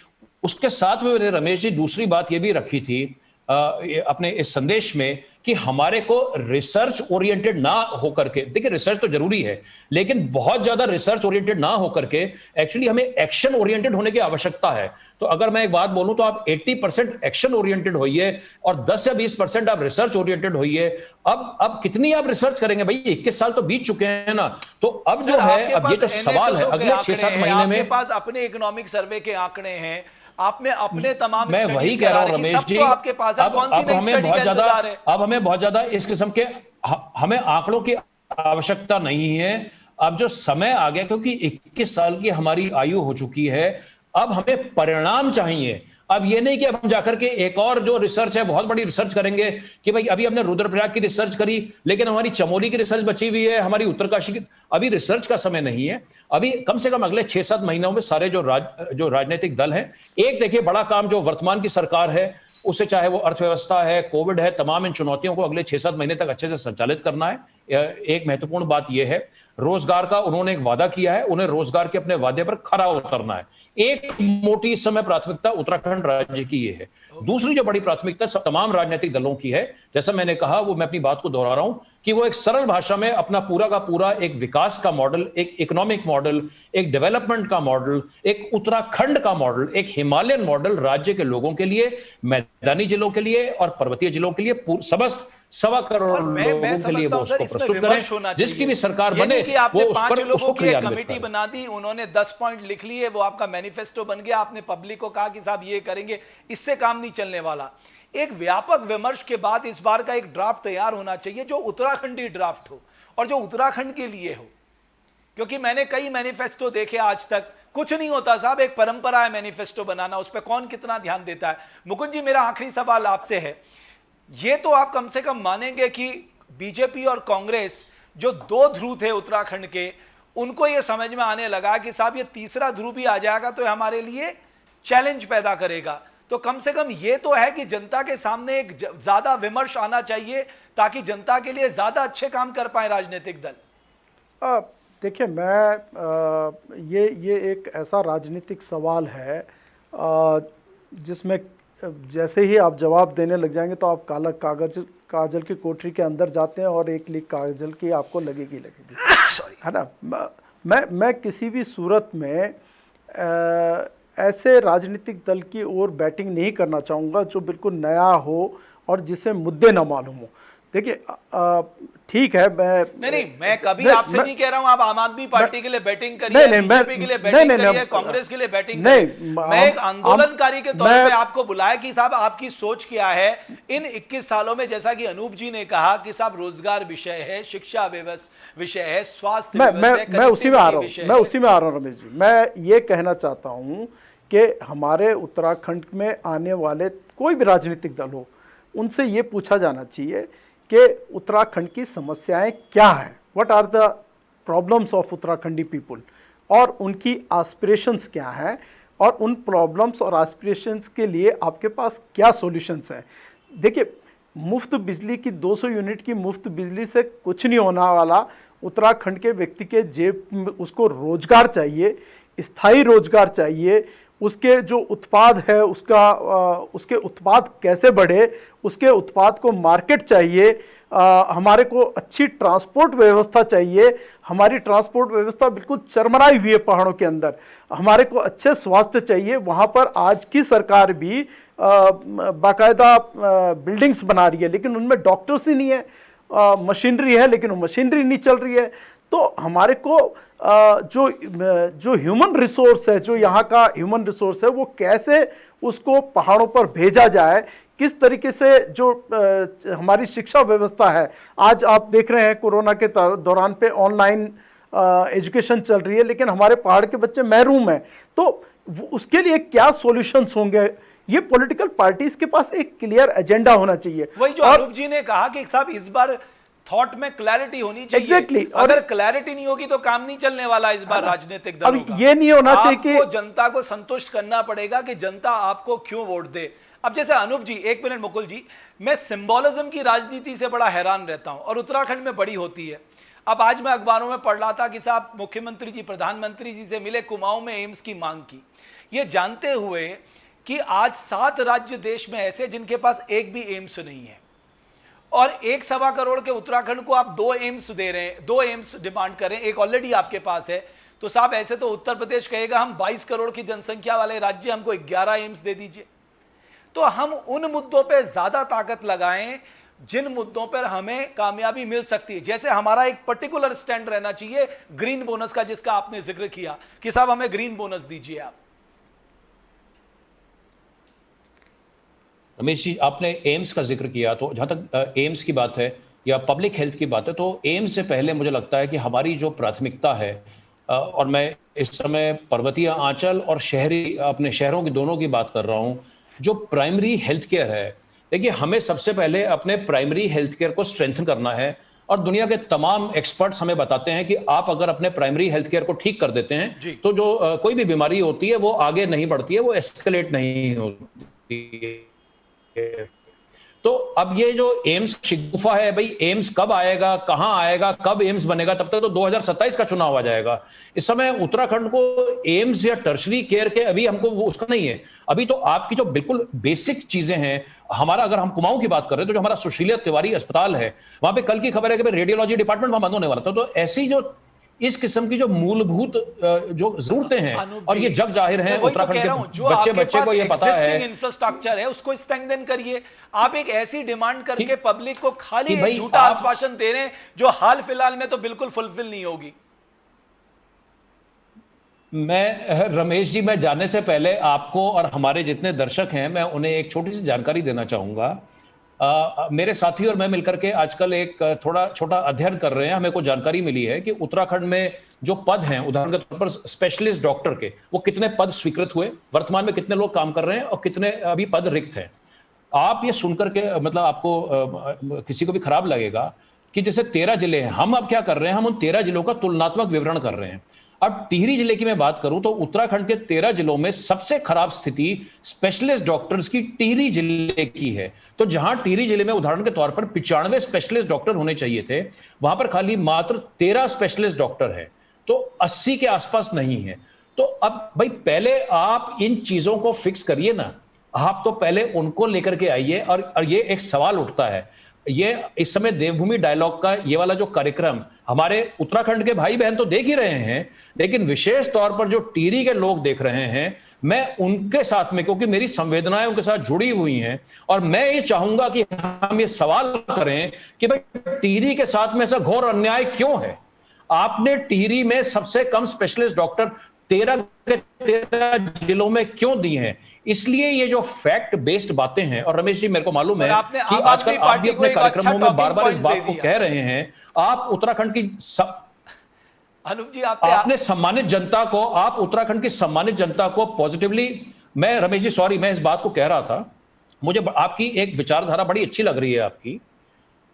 उसके साथ में मैंने रमेश जी दूसरी बात यह भी रखी थी अपने इस संदेश में कि हमारे को रिसर्च ओरिएंटेड ना होकर के, देखिए रिसर्च तो जरूरी है लेकिन बहुत ज्यादा रिसर्च ओरिएंटेड ना होकर के एक्चुअली हमें एक्शन ओरिएंटेड होने की आवश्यकता है। तो अगर मैं एक बात बोलूं तो आप 80% एक्शन ओरिएंटेड होइए और 10 या 20% आप रिसर्च ओरिएंटेड होइए। अब कितनी आप रिसर्च करेंगे भाई? 21 साल तो बीत चुके हैं ना। तो अब जो है, अब ये जो सवाल है अगले 6-7 महीने में, आपके पास अपने इकोनॉमिक सर्वे के आंकड़े हैं, आपने अपने तमाम, मैं वही कह रहा हूं रमेश जी, तो आपके पास अब हमें बहुत ज्यादा इस किस्म के हमें आंकड़ों की आवश्यकता नहीं है। अब जो समय आ गया, क्योंकि 21 साल की हमारी आयु हो चुकी है, अब हमें परिणाम चाहिए। अब ये नहीं कि अब हम जाकर के एक और जो रिसर्च है बहुत बड़ी रिसर्च करेंगे कि भाई अभी हमने रुद्रप्रयाग की रिसर्च करी लेकिन हमारी चमोली की रिसर्च बची हुई है, हमारी उत्तरकाशी की, अभी रिसर्च का समय नहीं है। अभी कम से कम अगले 6-7 महीनों में सारे जो राजनीतिक दल हैं, एक देखिए बड़ा काम जो वर्तमान की सरकार है उसे, चाहे वो अर्थव्यवस्था है, कोविड है, तमाम इन चुनौतियों को अगले 6-7 महीने तक अच्छे से संचालित करना है। एक महत्वपूर्ण बात यह है, रोजगार का उन्होंने एक वादा किया है, उन्हें रोजगार के अपने वादे पर खरा उतरना है। एक मोटी इस समय प्राथमिकता उत्तराखंड राज्य की ये है। दूसरी जो बड़ी प्राथमिकता तमाम राजनीतिक दलों की है, जैसा मैंने कहा, वो मैं अपनी बात को दोहरा रहा हूं कि वो एक सरल भाषा में अपना पूरा का पूरा एक विकास का मॉडल, एक इकोनॉमिक मॉडल, एक डेवलपमेंट का मॉडल, एक उत्तराखंड का मॉडल, एक हिमालयन मॉडल राज्य के लोगों के लिए, मैदानी जिलों के लिए और पर्वतीय जिलों के लिए, समस्त 1.25 करोड़ लोगों के लिए वो उसको प्रस्तुत करें। जिसकी भी सरकार बने वो उस पर उसको क्रियान्वित कमेटी बना दी, उन्होंने 10 पॉइंट लिख लिए, वो आपका मैनिफेस्टो बन गया, आपने पब्लिक को कहा कि साहब ये करेंगे, इससे काम नहीं चलने वाला। एक व्यापक विमर्श के बाद इस बार का एक ड्राफ्ट तैयार होना चाहिए जो उत्तराखंडी ड्राफ्ट हो और जो उत्तराखंड के लिए हो, क्योंकि मैंने कई मैनिफेस्टो देखे, आज तक कुछ नहीं होता साहब। एक परंपरा है मैनिफेस्टो बनाना, उस पर कौन कितना ध्यान देता है। मुकुंद जी, मेरा आखिरी सवाल आपसे है, ये तो आप कम से कम मानेंगे कि बीजेपी और कांग्रेस जो 2 ध्रुव थे उत्तराखंड के, उनको ये समझ में आने लगा कि साहब ये तीसरा ध्रुव भी आ जाएगा तो हमारे लिए चैलेंज पैदा करेगा। तो कम से कम ये तो है कि जनता के सामने एक ज्यादा विमर्श आना चाहिए ताकि जनता के लिए ज्यादा अच्छे काम कर पाए राजनीतिक दल। देखिए, मैं ये एक ऐसा राजनीतिक सवाल है जिसमें जैसे ही आप जवाब देने लग जाएंगे तो आप काजल की कोठरी के अंदर जाते हैं और एक लीक काजल की आपको लगेगी है ना। मैं किसी भी सूरत में ऐसे राजनीतिक दल की ओर बैटिंग नहीं करना चाहूँगा जो बिल्कुल नया हो और जिसे मुद्दे ना मालूम हो। देखिए ठीक है, नहीं, मैं कभी नहीं, आपसे नहीं कह रहा हूं आप आम आदमी पार्टी के लिए बैटिंग करिए, नहीं, बीजेपी के लिए नहीं, बैटिंग नहीं, करिए, नहीं, कांग्रेस के लिए बैटिंग नहीं, करिए। मैं एक आंदोलनकारी के तौर मैं- पे आपको बुलाया कि साहब आपकी सोच क्या है इन 21 सालों में, जैसा कि अनूप जी ने कहा कि साहब रोजगार विषय है, शिक्षा विषय है, स्वास्थ्य मैं उसी में आ रहा हूँ, मैं उसी में आ रहा हूँ रमेश जी। मैं ये कहना चाहता हूँ कि हमारे उत्तराखंड में आने वाले कोई भी राजनीतिक दल हो, उनसे ये पूछा जाना चाहिए कि उत्तराखंड की समस्याएं क्या हैं, what are the problems of Uttarakhandi people, और उनकी एस्पिरेशंस क्या हैं, और उन प्रॉब्लम्स और एस्पिरेशंस के लिए आपके पास क्या सॉल्यूशंस हैं। देखिए, मुफ्त बिजली की 200 यूनिट की मुफ्त बिजली से कुछ नहीं होने वाला। उत्तराखंड के व्यक्ति के जेब में उसको रोजगार चाहिए, स्थायी रोजगार चाहिए, उसके जो उत्पाद है उसके उत्पाद कैसे बढ़े, उसके उत्पाद को मार्केट चाहिए, हमारे को अच्छी ट्रांसपोर्ट व्यवस्था चाहिए। हमारी ट्रांसपोर्ट व्यवस्था बिल्कुल चरमराई हुई है पहाड़ों के अंदर। हमारे को अच्छे स्वास्थ्य चाहिए। वहाँ पर आज की सरकार भी बाकायदा बिल्डिंग्स बना रही है, लेकिन उनमें डॉक्टर्स ही नहीं है। मशीनरी है लेकिन वो मशीनरी नहीं चल रही है। तो हमारे को जो ह्यूमन रिसोर्स है, जो यहाँ का ह्यूमन रिसोर्स है, वो कैसे उसको पहाड़ों पर भेजा जाए, किस तरीके से जो हमारी शिक्षा व्यवस्था है, आज आप देख रहे हैं कोरोना के दौरान पे ऑनलाइन एजुकेशन चल रही है, लेकिन हमारे पहाड़ के बच्चे महरूम हैं। तो उसके लिए क्या सॉल्यूशंस होंगे, ये पॉलिटिकल पार्टीज के पास एक क्लियर एजेंडा होना चाहिए। वही जो अनूप जी ने कहा कि साहब इस बार थॉट में क्लैरिटी होनी चाहिए। Exactly. अगर क्लैरिटी नहीं होगी तो काम नहीं चलने वाला इस बार राजनीतिक दलों का। अब ये नहीं होना चाहिए कि आपको जनता को संतुष्ट करना पड़ेगा कि जनता आपको क्यों वोट दे। अब जैसे अनूप जी, एक मिनट मुकुल जी, मैं सिंबोलिज्म की राजनीति से बड़ा हैरान रहता हूं और उत्तराखंड में बड़ी होती है। अब आज मैं अखबारों में पढ़ रहा था कि साहब मुख्यमंत्री जी प्रधानमंत्री जी से मिले, कुमाऊं में एम्स की मांग की, ये जानते हुए कि आज 7 राज्य देश में ऐसे जिनके पास एक भी एम्स नहीं है, और 1.25 करोड़ के उत्तराखंड को आप 2 एम्स दे रहे हैं, 2 एम्स डिमांड करें, एक ऑलरेडी आपके पास है। तो साहब ऐसे तो उत्तर प्रदेश कहेगा हम 22 करोड़ की जनसंख्या वाले राज्य, हमको 11 एम्स दे दीजिए। तो हम उन मुद्दों पे ज्यादा ताकत लगाएं जिन मुद्दों पर हमें कामयाबी मिल सकती है। जैसे हमारा एक पर्टिकुलर स्टैंड रहना चाहिए ग्रीन बोनस का, जिसका आपने जिक्र किया कि साहब हमें ग्रीन बोनस दीजिए आप। रमेश जी, आपने एम्स का जिक्र किया, तो जहां तक एम्स की बात है या पब्लिक हेल्थ की बात है, तो एम्स से पहले मुझे लगता है कि हमारी जो प्राथमिकता है, और मैं इस समय पर्वतीय आंचल और शहरी, अपने शहरों की दोनों की बात कर रहा हूं, जो प्राइमरी हेल्थ केयर है, देखिए हमें सबसे पहले अपने प्राइमरी हेल्थ केयर को स्ट्रेंथन करना है। और दुनिया के तमाम एक्सपर्ट्स हमें बताते हैं कि आप अगर अपने प्राइमरी हेल्थ केयर को ठीक कर देते हैं तो जो कोई भी बीमारी होती है वो आगे नहीं बढ़ती है, वो एस्केलेट नहीं होती है। तो अब ये जो एम्स शिगुफा है, भाई एम्स कब आएगा, कहां आएगा, कब एम्स बनेगा, तब तक तो 2027 का चुनाव आ जाएगा। इस समय उत्तराखंड को एम्स या टर्शरी केयर के अभी हमको वो उसका नहीं है। अभी तो आपकी जो बिल्कुल बेसिक चीजें हैं, हमारा अगर हम कुमाऊं की बात कर रहे हैं तो जो हमारा सुशीला तिवारी अस्पताल है, वहां पे कल की खबर है कि रेडियोलॉजी डिपार्टमेंट वहां बंद होने वाला था। तो ऐसी जो इस किस्म की जो मूलभूत जो जरूरतें हैं, और ये जग जाहिर है उत्तराखंड के बच्चे को ये पता है, इंफ्रास्ट्रक्चर है उसको स्ट्रेंथन करिए। आप एक ऐसी डिमांड करके पब्लिक को खाली भाई झूठा आश्वासन दे रहे हैं जो हाल फिलहाल में तो बिल्कुल फुलफिल नहीं होगी। मैं रमेश जी, मैं जाने से पहले आपको और हमारे जितने दर्शक हैं, मैं उन्हें एक छोटी सी जानकारी देना चाहूंगा। मेरे साथी और मैं मिलकर के आजकल एक थोड़ा छोटा अध्ययन कर रहे हैं। हमें को जानकारी मिली है कि उत्तराखंड में जो पद हैं, उदाहरण के तौर पर स्पेशलिस्ट डॉक्टर के, वो कितने पद स्वीकृत हुए, वर्तमान में कितने लोग काम कर रहे हैं और कितने अभी पद रिक्त हैं। आप ये सुनकर के मतलब आपको किसी को भी खराब लगेगा कि जैसे 13 जिले हैं, हम अब क्या कर रहे हैं, हम उन 13 जिलों का तुलनात्मक विवरण कर रहे हैं। अब टिहरी जिले की मैं बात करूं तो उत्तराखंड के 13 जिलों में सबसे खराब स्थिति स्पेशलिस्ट डॉक्टर्स की टिहरी जिले की है। तो जहां टिहरी जिले में उदाहरण के तौर पर 95 स्पेशलिस्ट डॉक्टर होने चाहिए थे, वहां पर खाली मात्र 13 स्पेशलिस्ट डॉक्टर है, तो 80 के आसपास नहीं है। तो अब भाई पहले आप इन चीजों को फिक्स करिए ना, आप तो पहले उनको लेकर के आइए। और ये एक सवाल उठता है, ये इस समय देवभूमि डायलॉग का ये वाला जो कार्यक्रम हमारे उत्तराखंड के भाई बहन तो देख ही रहे हैं, लेकिन विशेष तौर पर जो टिहरी के लोग देख रहे हैं, मैं उनके साथ में, क्योंकि मेरी संवेदनाएं उनके साथ जुड़ी हुई हैं, और मैं ये चाहूंगा कि हम ये सवाल करें कि भाई टिहरी के साथ में ऐसा घोर अन्याय क्यों है? आपने टिहरी में सबसे कम स्पेशलिस्ट डॉक्टर 13 के 13 जिलों में क्यों दिए हैं? इसलिए ये जो फैक्ट बेस्ड बातें हैं, और रमेश जी मेरे को मालूम है कि आजकल आप भी अपने कार्यक्रमों में बार बार इस बात को कह रहे हैं, आप उत्तराखंड की अनूप जी आपने सम्मानित जनता को, आप उत्तराखंड की सम्मानित जनता को पॉजिटिवली, मैं रमेश जी सॉरी, मैं इस बात को कह रहा था, मुझे आपकी एक विचारधारा बड़ी अच्छी लग रही है आपकी।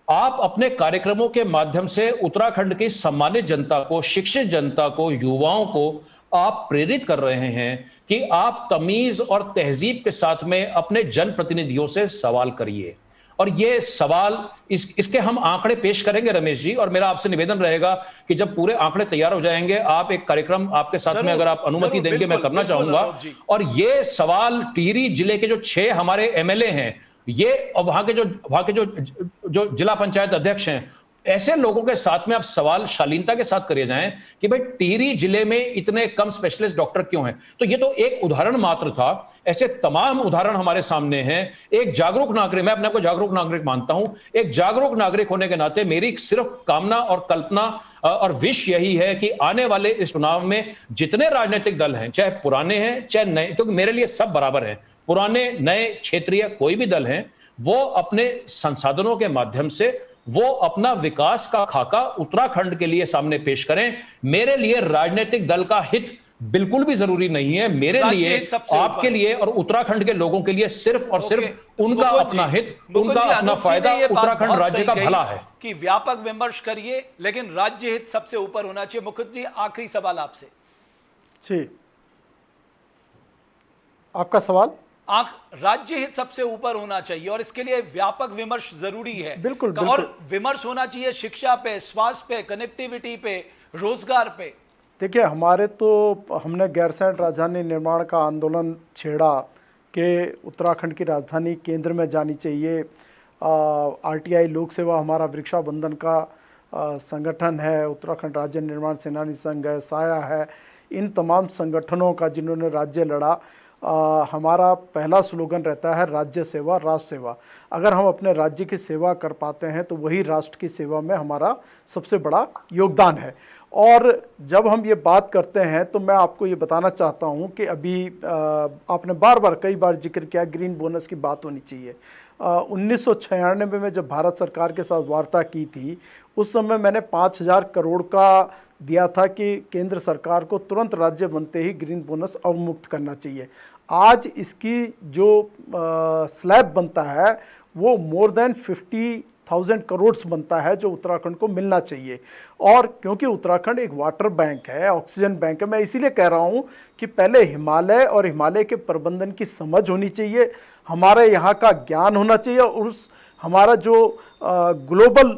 आप अपने कार्यक्रमों के माध्यम से उत्तराखंड की सम्मानित जनता को, शिक्षित जनता को, युवाओं को आप प्रेरित कर रहे हैं कि आप तमीज और तहजीब के साथ में अपने जनप्रतिनिधियों से सवाल करिए। और ये सवाल इसके हम आंकड़े पेश करेंगे रमेश जी, और मेरा आपसे निवेदन रहेगा कि जब पूरे आंकड़े तैयार हो जाएंगे, आप एक कार्यक्रम आपके साथ में अगर आप अनुमति देंगे मैं करना चाहूंगा। और ये सवाल टिहरी जिले के जो 6 हमारे एमएलए हैं, ये और वहां के जो जिला पंचायत अध्यक्ष हैं, ऐसे लोगों के साथ में आप सवाल शालीनता के साथ करे जाएं कि भाई टिहरी जिले में इतने कम स्पेशलिस्ट डॉक्टर क्यों हैं। तो ये तो एक उदाहरण मात्र था, ऐसे तमाम उदाहरण हमारे सामने हैं। एक जागरूक नागरिक, मैं अपने को जागरूक नागरिक मानता हूं, एक जागरूक नागरिक होने के नाते मेरी सिर्फ कामना और कल्पना और विश यही है कि आने वाले इस चुनाव में जितने राजनीतिक दल हैं, चाहे पुराने हैं चाहे नए, क्योंकि मेरे लिए सब बराबर हैं, पुराने नए क्षेत्रीय कोई भी दल हैं, वो अपने संसाधनों के माध्यम से वो अपना विकास का खाका उत्तराखंड के लिए सामने पेश करें। मेरे लिए राजनीतिक दल का हित बिल्कुल भी जरूरी नहीं है, मेरे लिए, आपके लिए और उत्तराखंड के लोगों के लिए सिर्फ और सिर्फ उनका अपना हित, उनका अपना फायदा, उत्तराखंड राज्य का भला है। कि व्यापक विमर्श करिए, लेकिन राज्य हित सबसे ऊपर होना चाहिए। मुकुंद जी, आखिरी सवाल आपसे। जी, आपका सवाल? राज्य हित सबसे ऊपर होना चाहिए और इसके लिए व्यापक विमर्श जरूरी है। बिल्कुल, बिल्कुल। और विमर्श होना चाहिए शिक्षा पे, स्वास्थ्य पे, कनेक्टिविटी पे, रोजगार पे। देखिए, हमने गैरसैंण राजधानी निर्माण का आंदोलन छेड़ा कि उत्तराखंड की राजधानी केंद्र में जानी चाहिए। आरटीआई लोक सेवा हमारा वृक्षाबंधन का संगठन है, उत्तराखंड राज्य निर्माण सेनानी संघ है, साया है, इन तमाम संगठनों का जिन्होंने राज्य लड़ा, हमारा पहला स्लोगन रहता है राज्य सेवा राष्ट्र सेवा। अगर हम अपने राज्य की सेवा कर पाते हैं तो वही राष्ट्र की सेवा में हमारा सबसे बड़ा योगदान है। और जब हम ये बात करते हैं तो मैं आपको ये बताना चाहता हूँ कि अभी आपने कई बार जिक्र किया ग्रीन बोनस की बात होनी चाहिए। 1996 में जब भारत सरकार के साथ वार्ता की थी, उस समय मैंने 5000 करोड़ का दिया था कि केंद्र सरकार को तुरंत राज्य बनते ही ग्रीन बोनस अवमुक्त करना चाहिए। आज इसकी जो स्लैब बनता है वो मोर देन 50,000 करोड़ बनता है, जो उत्तराखंड को मिलना चाहिए। और क्योंकि उत्तराखंड एक वाटर बैंक है, ऑक्सीजन बैंक है, मैं इसीलिए कह रहा हूँ कि पहले हिमालय और हिमालय के प्रबंधन की समझ होनी चाहिए, हमारे यहाँ का ज्ञान होना चाहिए, और उस हमारा जो ग्लोबल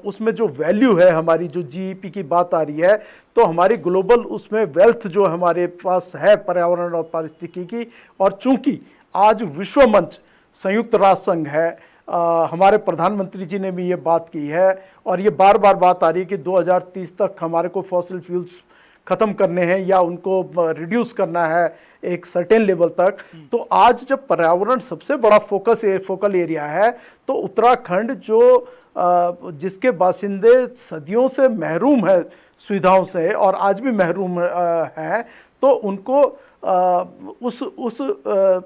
उसमें जो वैल्यू है, हमारी जो जीईपी की बात आ रही है, तो हमारी ग्लोबल उसमें वेल्थ जो हमारे पास है पर्यावरण और पारिस्थितिकी की, और चूंकि आज विश्व मंच संयुक्त राष्ट्र संघ है, हमारे प्रधानमंत्री जी ने भी ये बात की है, और ये बार बार बात आ रही है कि 2030 तक हमारे को फॉसिल फ्यूल्स ख़त्म करने हैं या उनको रिड्यूस करना है एक सर्टेन लेवल तक। तो आज जब पर्यावरण सबसे बड़ा फोकल एरिया है, तो उत्तराखंड जो जिसके बासिंदे सदियों से महरूम है सुविधाओं से और आज भी महरूम हैं, तो उनको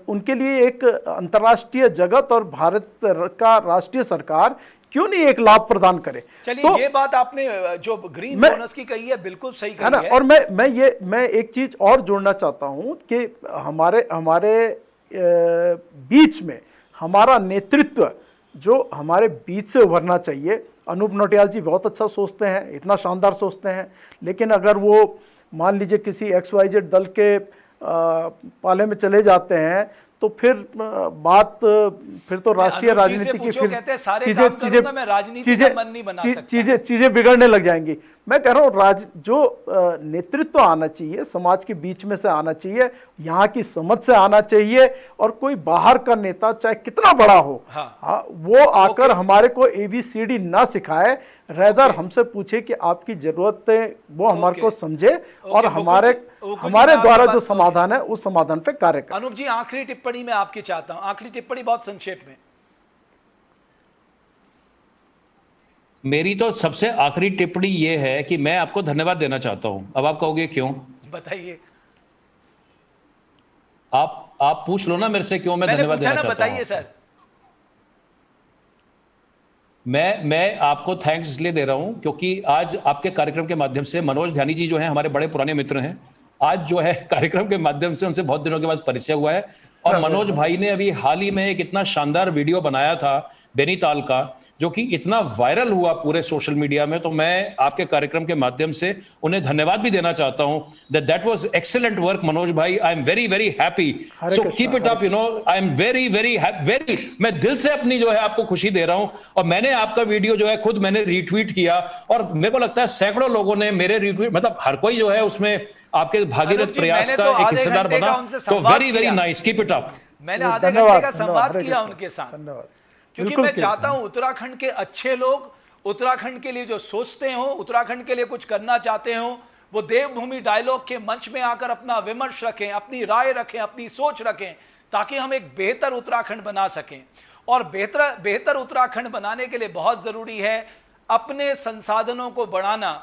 उनके लिए एक अंतर्राष्ट्रीय जगत और भारत का राष्ट्रीय सरकार क्यों नहीं एक लाभ प्रदान करे। चलिए, तो ये बात आपने जो ग्रीन बोनस की कही है बिल्कुल सही कही है। और मैं एक चीज और जोड़ना चाहता हूं कि हमारे बीच में हमारा नेतृत्व जो हमारे बीच से उभरना चाहिए। अनूप नौटियाल जी बहुत अच्छा सोचते हैं, इतना शानदार सोचते हैं, लेकिन अगर वो मान लीजिए किसी XYZ दल के पाले में चले जाते हैं तो फिर तो राष्ट्रीय राजनीति की फिर चीजें बिगड़ने लग जाएंगी। मैं कह रहा हूँ जो नेतृत्व आना चाहिए, समाज के बीच में से आना चाहिए, यहाँ की समझ से आना चाहिए, और कोई बाहर का नेता चाहे कितना बड़ा हो, हाँ। वो आकर हमारे को ABCD ना सिखाए, रेदर हमसे पूछे कि आपकी जरूरतें वो हमारे को समझे और हमारे द्वारा जो समाधान है उस समाधान पे कार्य करें। अनूप जी, आखिरी टिप्पणी मैं आपकी चाहता हूं, आखिरी टिप्पणी बहुत संक्षेप में। मेरी तो सबसे आखिरी टिप्पणी यह है कि मैं आपको धन्यवाद देना चाहता हूं। अब आप कहोगे क्यों? बताइए। आप पूछ लो ना मेरे से क्यों मैं धन्यवाद देना चाहता हूं। बताइए सर। मैं आपको थैंक्स इसलिए दे रहा हूं क्योंकि आज आपके कार्यक्रम के माध्यम से मनोज ध्यानी जी जो हैं, हमारे बड़े पुराने मित्र हैं, आज जो है कार्यक्रम के माध्यम से उनसे बहुत दिनों के बाद परिचय हुआ है। और मनोज भाई ने अभी हाल ही में एक इतना शानदार वीडियो बनाया था बेनीताल का, जो कि इतना वायरल हुआ पूरे सोशल मीडिया में। तो मैं आपके कार्यक्रम के माध्यम से उन्हें धन्यवाद भी देना चाहता हूं। That was excellent work Manoj भाई। I am very very happy, so keep it up. I am very very very, मैं दिल से अपनी जो है आपको खुशी दे रहा हूं। और मैंने आपका वीडियो जो है खुद मैंने रीट्वीट किया, और मेरे को लगता है सैकड़ों लोगों ने मेरे रीट्वीट, मतलब हर कोई जो है उसमें आपके भागीरथ प्रयास का एक हिस्सेदार बना। तो very very nice, keep it up. मैंने आधे घंटे का संवाद किया उनके साथ, क्योंकि मैं चाहता हूं उत्तराखंड के अच्छे लोग, उत्तराखंड के लिए जो सोचते हो, उत्तराखंड के लिए कुछ करना चाहते हो, वो देवभूमि डायलॉग के मंच में आकर अपना विमर्श रखें, अपनी राय रखें, अपनी सोच रखें, ताकि हम एक बेहतर उत्तराखंड बना सकें। और बेहतर उत्तराखंड बनाने के लिए बहुत जरूरी है अपने संसाधनों को बढ़ाना।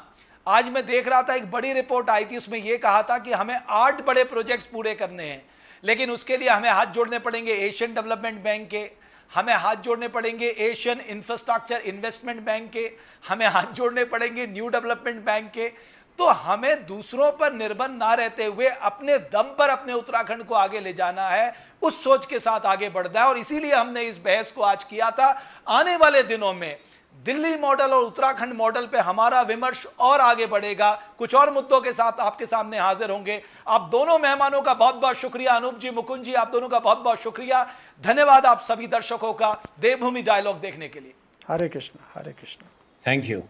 आज मैं देख रहा था, एक बड़ी रिपोर्ट आई थी, उसमें यह कहा था कि हमें 8 बड़े प्रोजेक्ट्स पूरे करने हैं, लेकिन उसके लिए हमें हाथ जोड़ने पड़ेंगे एशियन डेवलपमेंट बैंक के, हमें हाथ जोड़ने पड़ेंगे एशियन इंफ्रास्ट्रक्चर इन्वेस्टमेंट बैंक के, हमें हाथ जोड़ने पड़ेंगे न्यू डेवलपमेंट बैंक के। तो हमें दूसरों पर निर्भर ना रहते हुए अपने दम पर अपने उत्तराखंड को आगे ले जाना है, उस सोच के साथ आगे बढ़ना है। और इसीलिए हमने इस बहस को आज किया था। आने वाले दिनों में दिल्ली मॉडल और उत्तराखंड मॉडल पे हमारा विमर्श और आगे बढ़ेगा, कुछ और मुद्दों के साथ आपके सामने हाजिर होंगे। आप दोनों मेहमानों का बहुत बहुत शुक्रिया, अनूप जी, मुकुंद जी, आप दोनों का बहुत बहुत शुक्रिया। धन्यवाद आप सभी दर्शकों का देवभूमि डायलॉग देखने के लिए। हरे कृष्ण, हरे कृष्ण। Thank you.